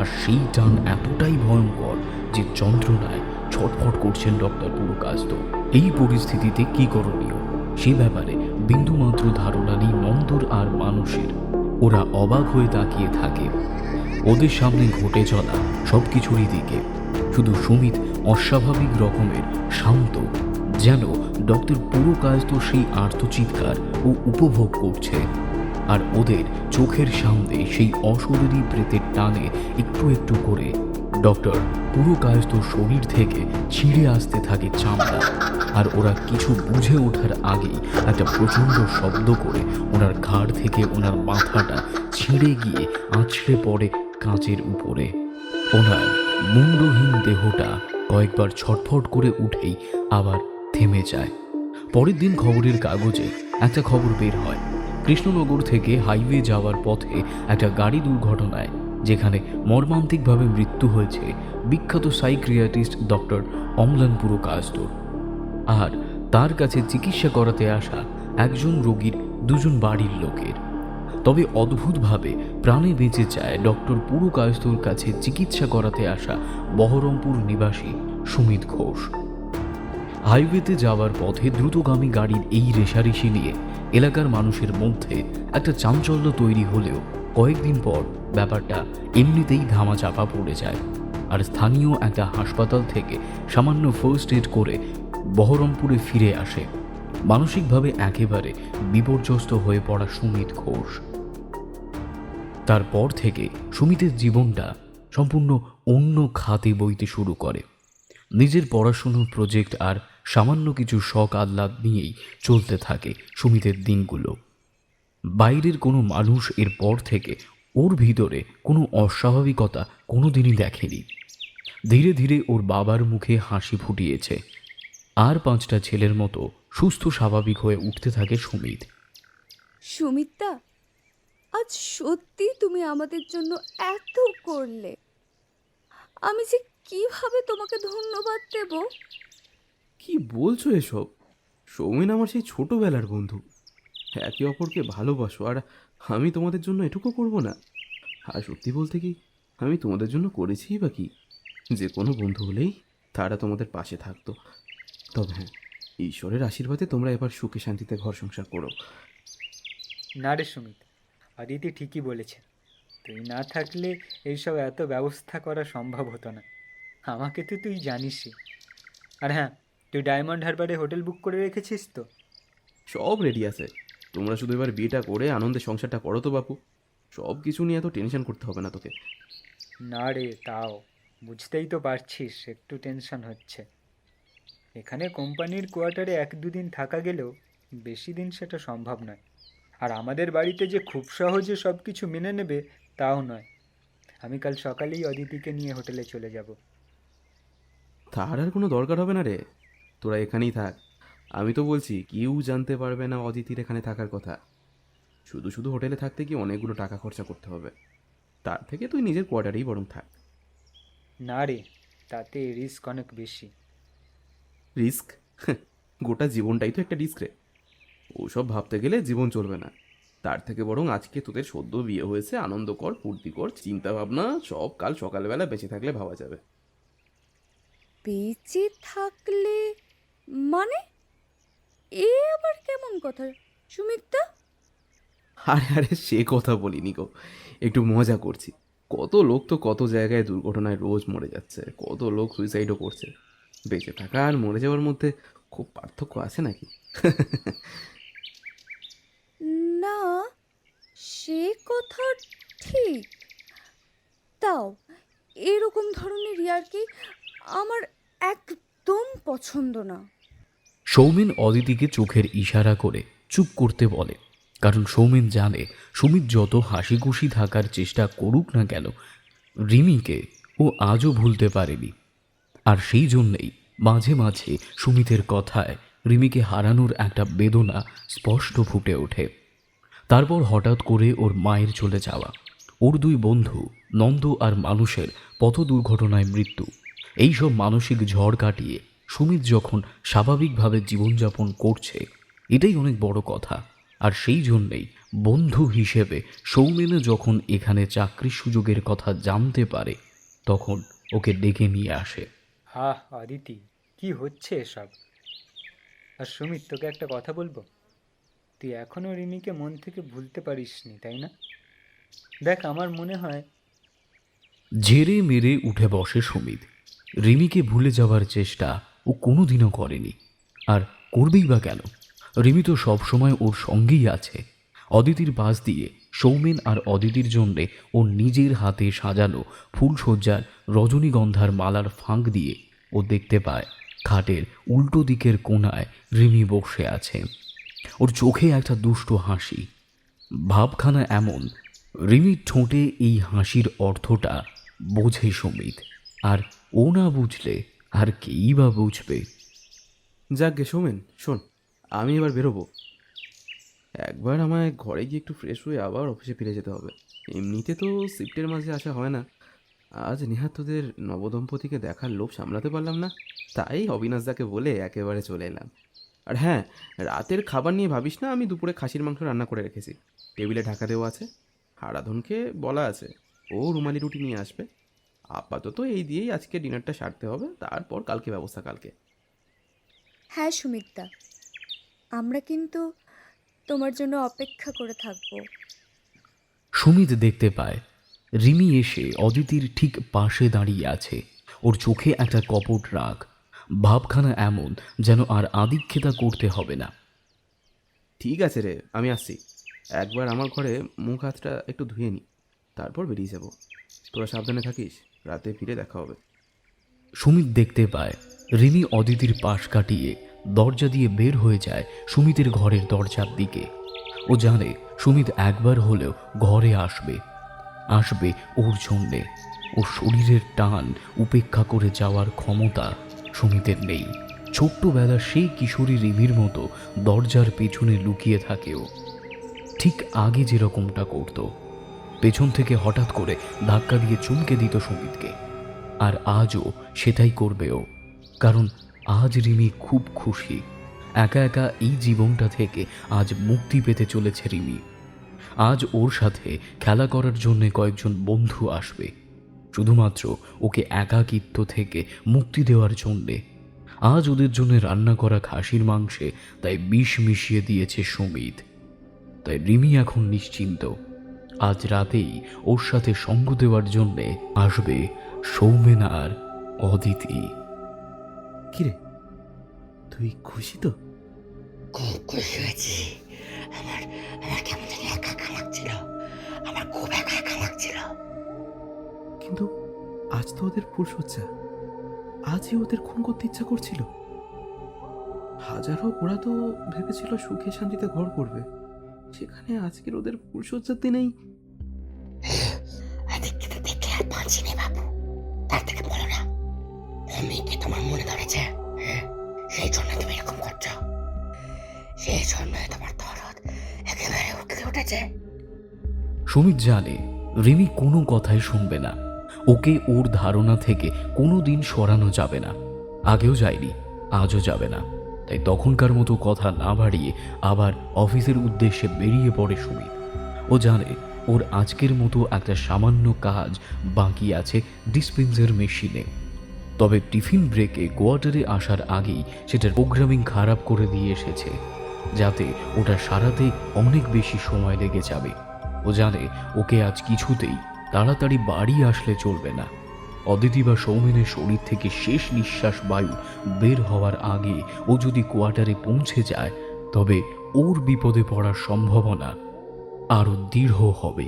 আর সেই টান এতটাই ভয়ঙ্কর যে যন্ত্রণায় ছটফট করছেন ডক্টর পুরকায়স্থ। এই পরিস্থিতিতে কি করণীয় সে ব্যাপারে বিন্দুমাত্র ধারণা নেই নন্দর আর মানুষের। ওরা অবাক হয়ে তাকিয়ে থাকে ওদের সামনে ঘটে চলা সব কিছুরই দিকে। শুধু সুমিত অস্বাভাবিক রকমের শান্ত, যেন ডক্টর পুরকায়স্থ সেই আর্তচিৎকার ও উপভোগ করছে। আর ওদের চোখের সামনে সেই অশরীরী প্রেতের টানে একটু একটু করে ডক্টর পুরকায়স্থ শরীর থেকে ছিঁড়ে আসতে থাকে চামড়া। আর ওরা কিছু বুঝে ওঠার আগেই একটা প্রচণ্ড শব্দ করে ওনার ঘাড় থেকে ওনার মাথাটা ছিঁড়ে গিয়ে আছড়ে পড়ে কাঁচের উপরে। ওনার মুন্ডহীন দেহটা কয়েকবার ছটফট করে উঠেই আবার থেমে যায়। পরের দিন খবরের কাগজে একটা খবর বের হয়, কৃষ্ণনগর থেকে হাইওয়ে যাওয়ার পথে একটা গাড়ি দুর্ঘটনায় যেখানে মর্মান্তিকভাবে মৃত্যু হয়েছে বিখ্যাত সাইকিয়াট্রিস্ট ডক্টর অম্লান পুরকায়স্থর। আর তার কাছে চিকিৎসা করাতে আসা একজন রোগীর দুজন বাড়ির লোকের। তবে অদ্ভুতভাবে প্রাণে বেঁচে যায় ডক্টর পুরকায়স্থর কাছে চিকিৎসা করাতে আসা বহরমপুর নিবাসী সুমিত ঘোষ। হাইওয়েতে যাওয়ার পথে দ্রুতগামী গাড়ির এই রেশারেশি নিয়ে এলাকার মানুষের মধ্যে একটা চাঞ্চল্য তৈরি হলেও কয়েকদিন পর ব্যাপারটা এমনিতেই ধামাচাপা পড়ে যায়। আর স্থানীয় একটা হাসপাতাল থেকে সামান্য ফার্স্ট এড করে বহরমপুরে ফিরে আসে মানসিকভাবে একেবারে বিপর্যস্ত হয়ে পড়া সুমিত ঘোষ। তারপর থেকে সুমিতের জীবনটা সম্পূর্ণ অন্য খাতে বইতে শুরু করে। নিজের পড়াশুনোর প্রজেক্ট আর সামান্য কিছু শখ আহ্লাদ নিয়েই চলতে থাকে সুমিতের দিনগুলো। বাইরের কোনো মানুষ এরপর থেকে ওর ভিতরে কোনো অস্বাভাবিকতা কোনোদিনই দেখেনি। ধীরে ধীরে ওর বাবার মুখে হাসি ফুটিয়েছে। আর 5টা ছেলের মতো সুস্থ স্বাভাবিক হয়ে উঠতে থাকে সুমিত। সুমিতদা, আজ সত্যি তুমি আমাদের জন্য এত করলে। আমি যে কিভাবে তোমাকে ধন্যবাদ দেব। কি বলছো এসব? সৌমিন আমার সেই ছোটবেলার বন্ধু। একে অপরকে ভালোবাসো আর আমি তোমাদের জন্য এটুকু করব না? আর সত্যি বলতে কি, আমি তোমাদের জন্য করেছিই বা কি? যে কোনো বন্ধু হলেই তারা তোমাদের পাশে থাকতো। তবে হ্যাঁ, ঈশ্বরের আশীর্বাদে তোমরা এবার সুখে শান্তিতে ঘর সংসার করো। না রে সুমিত, অদিতি ঠিকই বলেছে। তুই না থাকলে এইসব এত ব্যবস্থা করা সম্ভব হতো না। আমাকে তো তুই জানিসই। আর হ্যাঁ, তুই ডায়মন্ড হারবারে হোটেল বুক করে রেখেছিস তো? সব রেডি আছে। তোমরা শুধু এবার বিয়েটা করে আনন্দে সংসারটা করো তো বাপু। সব কিছু নিয়ে এত টেনশন করতে হবে না তোকে। না রে, তাও বুঝতেই তো পারছিস একটু টেনশন হচ্ছে। এখানে কোম্পানির কোয়ার্টারে 1-2 দিন থাকা গেলেও বেশি দিন সেটা সম্ভব নয়। আর আমাদের বাড়িতে যে খুব সহজে সব কিছু মেনে নেবে তাও নয়, আমি কাল সকালেই অদিতিকে নিয়ে হোটেলে চলে যাব। তার আর কোনো দরকার হবে না রে, তোরা এখানেই থাক। আমি তো বলছি কেউ জানতে পারবে না অদিতির এখানে থাকার কথা। শুধু শুধু হোটেলে থাকতে গিয়ে অনেকগুলো টাকা খরচা করতে হবে, তার থেকে তুই নিজের কোয়ার্টারেই বরং থাক। না রে, তাতে রিস্ক অনেক বেশি। রিস্ক? গোটা জীবনটাই তো একটা রিস্ক রে। ওসব ভাবতে গেলে জীবন চলবে না। তার থেকে বরং আজকে তোদের সদ্য বিয়ে হয়েছে, আনন্দ কর, ফুর্তি কর, চিন্তা ভাবনা সব কাল সকালবেলা বেঁচে থাকলে ভাবা যাবে। বেঁচে থাকলে মানে? এ আবার কেমন কথা সুমিত্রা? আরে আরে, সে কথা বলিনি গো, একটু মজা করছি। কত লোক তো কত জায়গায় দুর্ঘটনায় রোজ মরে যাচ্ছে, কত লোক সুইসাইডও করছে। বেঁচে থাকা আর মরে যাওয়ার মধ্যে খুব পার্থক্য আছে নাকি? না, সে কথা ঠিক। তাও এরকম ধরনের ইয়ার্কি আমার একদম পছন্দ না। সৌমেন অদিতিকে চোখের ইশারা করে চুপ করতে বলে, কারণ সৌমেন জানে সুমিত যত হাসি খুশি থাকার চেষ্টা করুক না কেন, রিমিকে ও আজও ভুলতে পারেনি। আর সেই জন্যেই মাঝে মাঝে সুমিতের কথায় রিমিকে হারানোর একটা বেদনা স্পষ্ট ফুটে ওঠে। তারপর হঠাৎ করে ওর মায়ের চলে যাওয়া, ওর দুই বন্ধু নন্দ আর মানুষের পথ দুর্ঘটনায় মৃত্যু, এইসব মানসিক ঝড় কাটিয়ে সুমিত যখন স্বাভাবিকভাবে জীবনযাপন করছে, এটাই অনেক বড় কথা। আর সেই জন্যেই বন্ধু হিসেবে সৌমেন যখন এখানে চাকরির সুযোগের কথা জানতে পারে, তখন ওকে ডেকে নিয়ে আসে। হ্যাঁ অদিতি, কি হচ্ছে এসব? আর সুমিত, তোকে একটা কথা বলবো। তুই এখনও রিমিকে মন থেকে ভুলতে পারিসনি, তাই না? দেখ, আমার মনে হয় ঝেড়ে মেরে উঠে বসে সুমিত। রিমিকে ভুলে যাওয়ার চেষ্টা ও কোনোদিনও করেনি, আর করবেই বা কেন? রিমি তো সবসময় ওর সঙ্গেই আছে। অদিতির পাশ দিয়ে সৌমেন আর অদিতির জন্যে ওর নিজের হাতে সাজানো ফুলসজ্জার রজনীগন্ধার মালার ফাঁক দিয়ে ও দেখতে পায় খাটের উল্টো দিকের কোণায় রিমি বসে আছে। ওর চোখে একটা দুষ্টু হাসি, ভাবখানা এমন, রিমির ঠোঁটে এই হাসির অর্থটা বোঝে সুমিত। আর ও না বুঝলে আর কেই বা বুঝবে? যাকগে সৌমেন, শোন, আমি এবার বেরোবো। একবার আমায় ঘরে গিয়ে একটু ফ্রেশ হয়ে আবার অফিসে ফিরে যেতে হবে। এমনিতে তো শিফটের মাঝে আসা হয় না। আজ নেহাত তোদের নবদম্পতিকে দেখার লোভ সামলাতে পারলাম না, তাই অবিনাশদাকে বলে একেবারে চলে এলাম। আর হ্যাঁ, রাতের খাবার নিয়ে ভাবিস না, আমি দুপুরে খাসির মাংস রান্না করে রেখেছি, টেবিলে ঢাকা দেওয়া আছে। হারাধনকে বলা আছে ও রুমালি রুটি নিয়ে আসবে। আপাতত এই দিয়েই আজকে ডিনারটা সারতে হবে, তারপর কালকে ব্যবস্থা কালকে। হ্যাঁ সুমিত্রা, আমরা কিন্তু তোমার জন্য অপেক্ষা করে থাকবো। সুমিত দেখতে পায় রিমি এসে অদিতির ঠিক পাশে দাঁড়িয়ে আছে। ওর চোখে একটা কপট রাগ, ভাবখানা এমন যেন আর আদিক্ষেতা করতে হবে না। ঠিক আছে রে, আমি আসছি। একবার আমার ঘরে মুখ হাতটা একটু ধুয়ে নি, তারপর বেরিয়ে যাব। তোরা সাবধানে থাকিস, রাতে ফিরে দেখা হবে। সুমিত দেখতে পায় রিমি অদিতির পাশ কাটিয়ে দরজা দিয়ে বের হয়ে যায় সুমিতের ঘরের দরজার দিকে। ও জানে সুমিত একবার হলেও ঘরে আসবে, আসবে ওর জন্যে। ওর শরীরের টান উপেক্ষা করে যাওয়ার ক্ষমতা সুমিতের নেই। ছোট্টবেলার সেই কিশোরী রিমির মতো দরজার পেছনে লুকিয়ে থাকে ও, ঠিক আগে যেরকমটা করত। পেছন থেকে হঠাৎ করে ধাক্কা দিয়ে চমকে দিত সুমিতকে। আর আজও সেটাই করবে ও, কারণ আজ রিমি খুব খুশি। একা একা এই জীবনটা থেকে আজ মুক্তি পেতে চলেছে রিমি। আজ ওর সাথে খেলা করার জন্য কয়েকজন বন্ধু আসবে, শুধুমাত্র ওকে একাকিত্ব থেকে মুক্তি দেওয়ার জন্যে। আজ ওদের জন্য রান্না করা খাসির মাংসে তাই বিষ মিশিয়ে দিয়েছে সুমিত। তাই রিমি এখন নিশ্চিন্ত, আজ রাতেই ওর সাথে সঙ্গ দেওয়ার জন্যে আসবে সৌমেন আর অদিতি। কিরে, তুই খুশি তো? খুব খুশি হয়েছি। আমার আমার কেমন জানি একা একা লাগছিল, আমার খুব একা একা লাগছিল। কিন্তু আজ তো ওদের ফুলসজ্জা, আজই ওদের খুন করতে ইচ্ছা করছিল। হাজার হোক, ওরা তো ভেবেছিল সুখে শান্তিতে ঘর করবে, সেখানে আজকের ওদের ফুলসজ্জার দিনেই চিনি বাবু, তার থেকে বলো না মেয়েকে তোমার মনে ধরেছে, সেই জন্য তুমি এরকম করছো, সেই জন্য তোমার দরদ একেবারে উঠলে উঠেছে। সুমিত জানে রিমি কোনো কথাই শুনবে না। ওকে ওর ধারণা থেকে কোনো দিন সরানো যাবে না, আগেও যায়নি, আজও যাবে না। তাই তখনকার মতো কথা না বাড়িয়ে আবার অফিসের উদ্দেশ্যে বেরিয়ে পড়ে সুমিত। ও জানে ওর আজকের মতো একটা সামান্য কাজ বাকি আছে ডিসপেন্সার মেশিনে। তবে টিফিন ব্রেকে কোয়ার্টারে আসার আগেই সেটার প্রোগ্রামিং খারাপ করে দিয়ে এসেছে, যাতে ওটা সারাতে অনেক বেশি সময় লেগে যাবে। ও জানে ওকে আজ কিছুতেই তাড়াতাড়ি বাড়ি আসলে চলবে না। অদিতি বা সৌমেনের শরীর থেকে শেষ নিঃশ্বাস বায়ু বের হওয়ার আগে ও যদি কোয়ার্টারে পৌঁছে যায়, তবে ওর বিপদে পড়ার সম্ভাবনা আরও দৃঢ় হবে।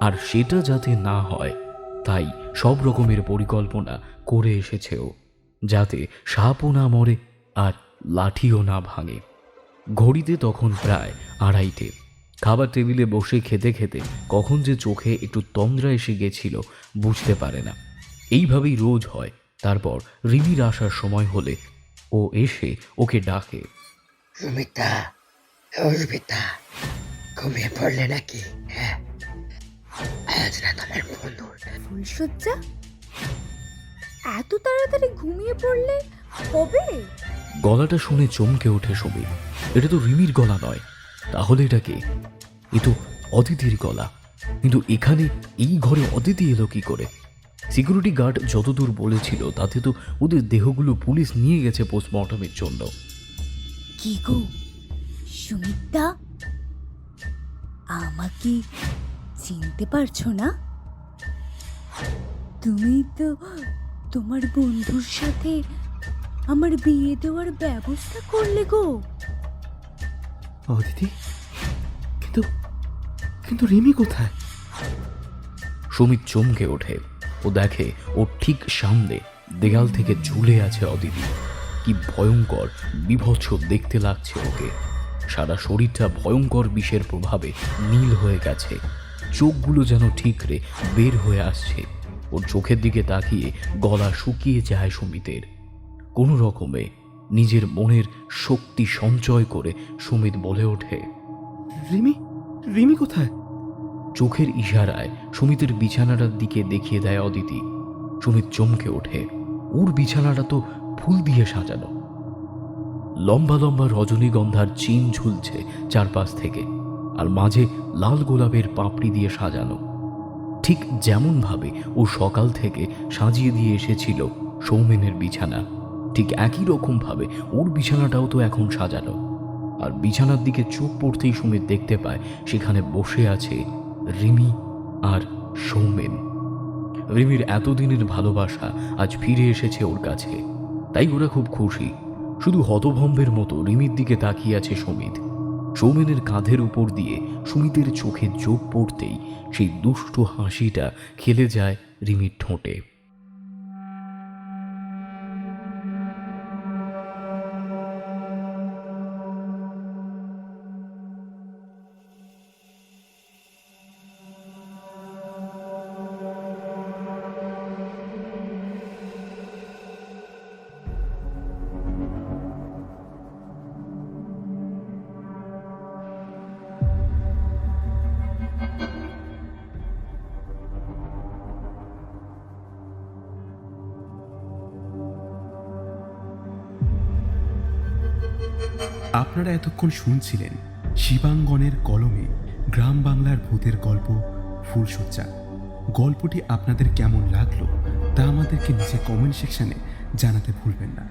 আর সেটা যাতে না হয়, তাই সব রকমের পরিকল্পনা করে এসেছে ও, যাতে সাপও না মরে আর লাঠিও না ভাঙে। ঘড়িতে তখন প্রায় 2:30। খাবার টেবিলে বসে খেতে খেতে কখন যে চোখে একটু তন্দ্রা এসে গেছিল বুঝতে পারে না। এইভাবেই রোজ হয়। তারপর রিমির আসার সময় হলে ও এসে ওকে ডাকে, সুমিতা, ও সুমিতা, ঘুমিয়ে পড়লে নাকি? হ্যাঁ, আজ না তোমার বন্ধুর ফুলশয্যা? এত তাড়াতাড়ি ঘুমিয়ে পড়লে হবে? গলাটা শুনে চমকে ওঠে সুমিত। এটা তো রিমির গলা নয়, তাহলে এটা কে? এ তো অদিতির গলা। কিন্তু এখানে এই ঘরে অদিতি এলো কি করে? সিকিউরিটি গার্ড যতদূর বলেছিল তাতে তো ওদের দেহগুলো পুলিশ নিয়ে গেছে পোস্টমর্টমের জন্য। কি গো সুমিতা, আমাকে চিনতে পারছো না? তুমি তো তোমার বন্ধুর সাথে আমার বিয়ে দেওয়ার ব্যবস্থা করলে গো। অদিতি, কিন্তু কিন্তু রিমি কোথায়? সুমিত চমকে ওঠে। ও দেখে ওর ঠিক সামনে দেয়াল থেকে ঝুলে আছে অদিতি। কি ভয়ঙ্কর বিভৎস দেখতে লাগছে ওকে। সারা শরীরটা ভয়ঙ্কর বিষের প্রভাবে নীল হয়ে গেছে, চোখগুলো যেন ঠিকরে বের হয়ে আসছে। ওর চোখের দিকে তাকিয়ে গলা শুকিয়ে যায় সুমিতের। কোনো রকমে নিজের মনের শক্তি সঞ্চয় করে সুমিত বলে ওঠে, রিমি, রিমি কোথায়? চোখের ইশারায় সুমিতের বিছানাটার দিকে দেখিয়ে দেয় অদিতি। সুমিত চমকে ওঠে। ওর বিছানাটা তো ফুল দিয়ে সাজানো। লম্বা লম্বা রজনীগন্ধার চিন ঝুলছে চারপাশ থেকে, আর মাঝে লাল গোলাপের পাপড়ি দিয়ে সাজানো, ঠিক যেমনভাবে ও সকাল থেকে সাজিয়ে দিয়ে এসেছিল সৌমেনের বিছানা। ঠিক একই রকমভাবে ওর বিছানাটাও তো এখন সাজানো। আর বিছানার দিকে চোখ পড়তেই সুমিত দেখতে পায় সেখানে বসে আছে রিমি আর সৌমেন। রিমির এতদিনের ভালোবাসা আজ ফিরে এসেছে ওর কাছে, তাই ওরা খুব খুশি। শুধু হতভম্বের মতো রিমির দিকে তাকিয়ে আছে সুমিত। সৌমেনের কাঁধের উপর দিয়ে সুমিতের চোখে চোখ পড়তেই সেই দুষ্ট হাসিটা খেলে যায় রিমির ঠোঁটে। আপনারা এতক্ষণ শুনছিলেন শিবাঙ্গনের কলমে গ্রাম বাংলার ভূতের গল্প ফুলশয্যা। গল্পটি আপনাদের কেমন লাগলো তা আমাদেরকে নিচে কমেন্ট সেকশনে জানাতে ভুলবেন না।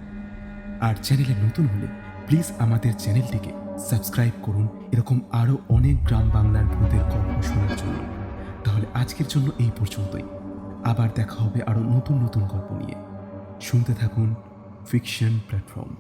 আর চ্যানেলে নতুন হলে প্লিজ আমাদের চ্যানেলটিকে সাবস্ক্রাইব করুন এরকম আরও অনেক গ্রাম বাংলার ভূতের গল্প শোনার জন্য। তাহলে আজকের জন্য এই পর্যন্তই। আবার দেখা হবে আরও নতুন নতুন গল্প নিয়ে। শুনতে থাকুন ফিকশন প্ল্যাটফর্ম।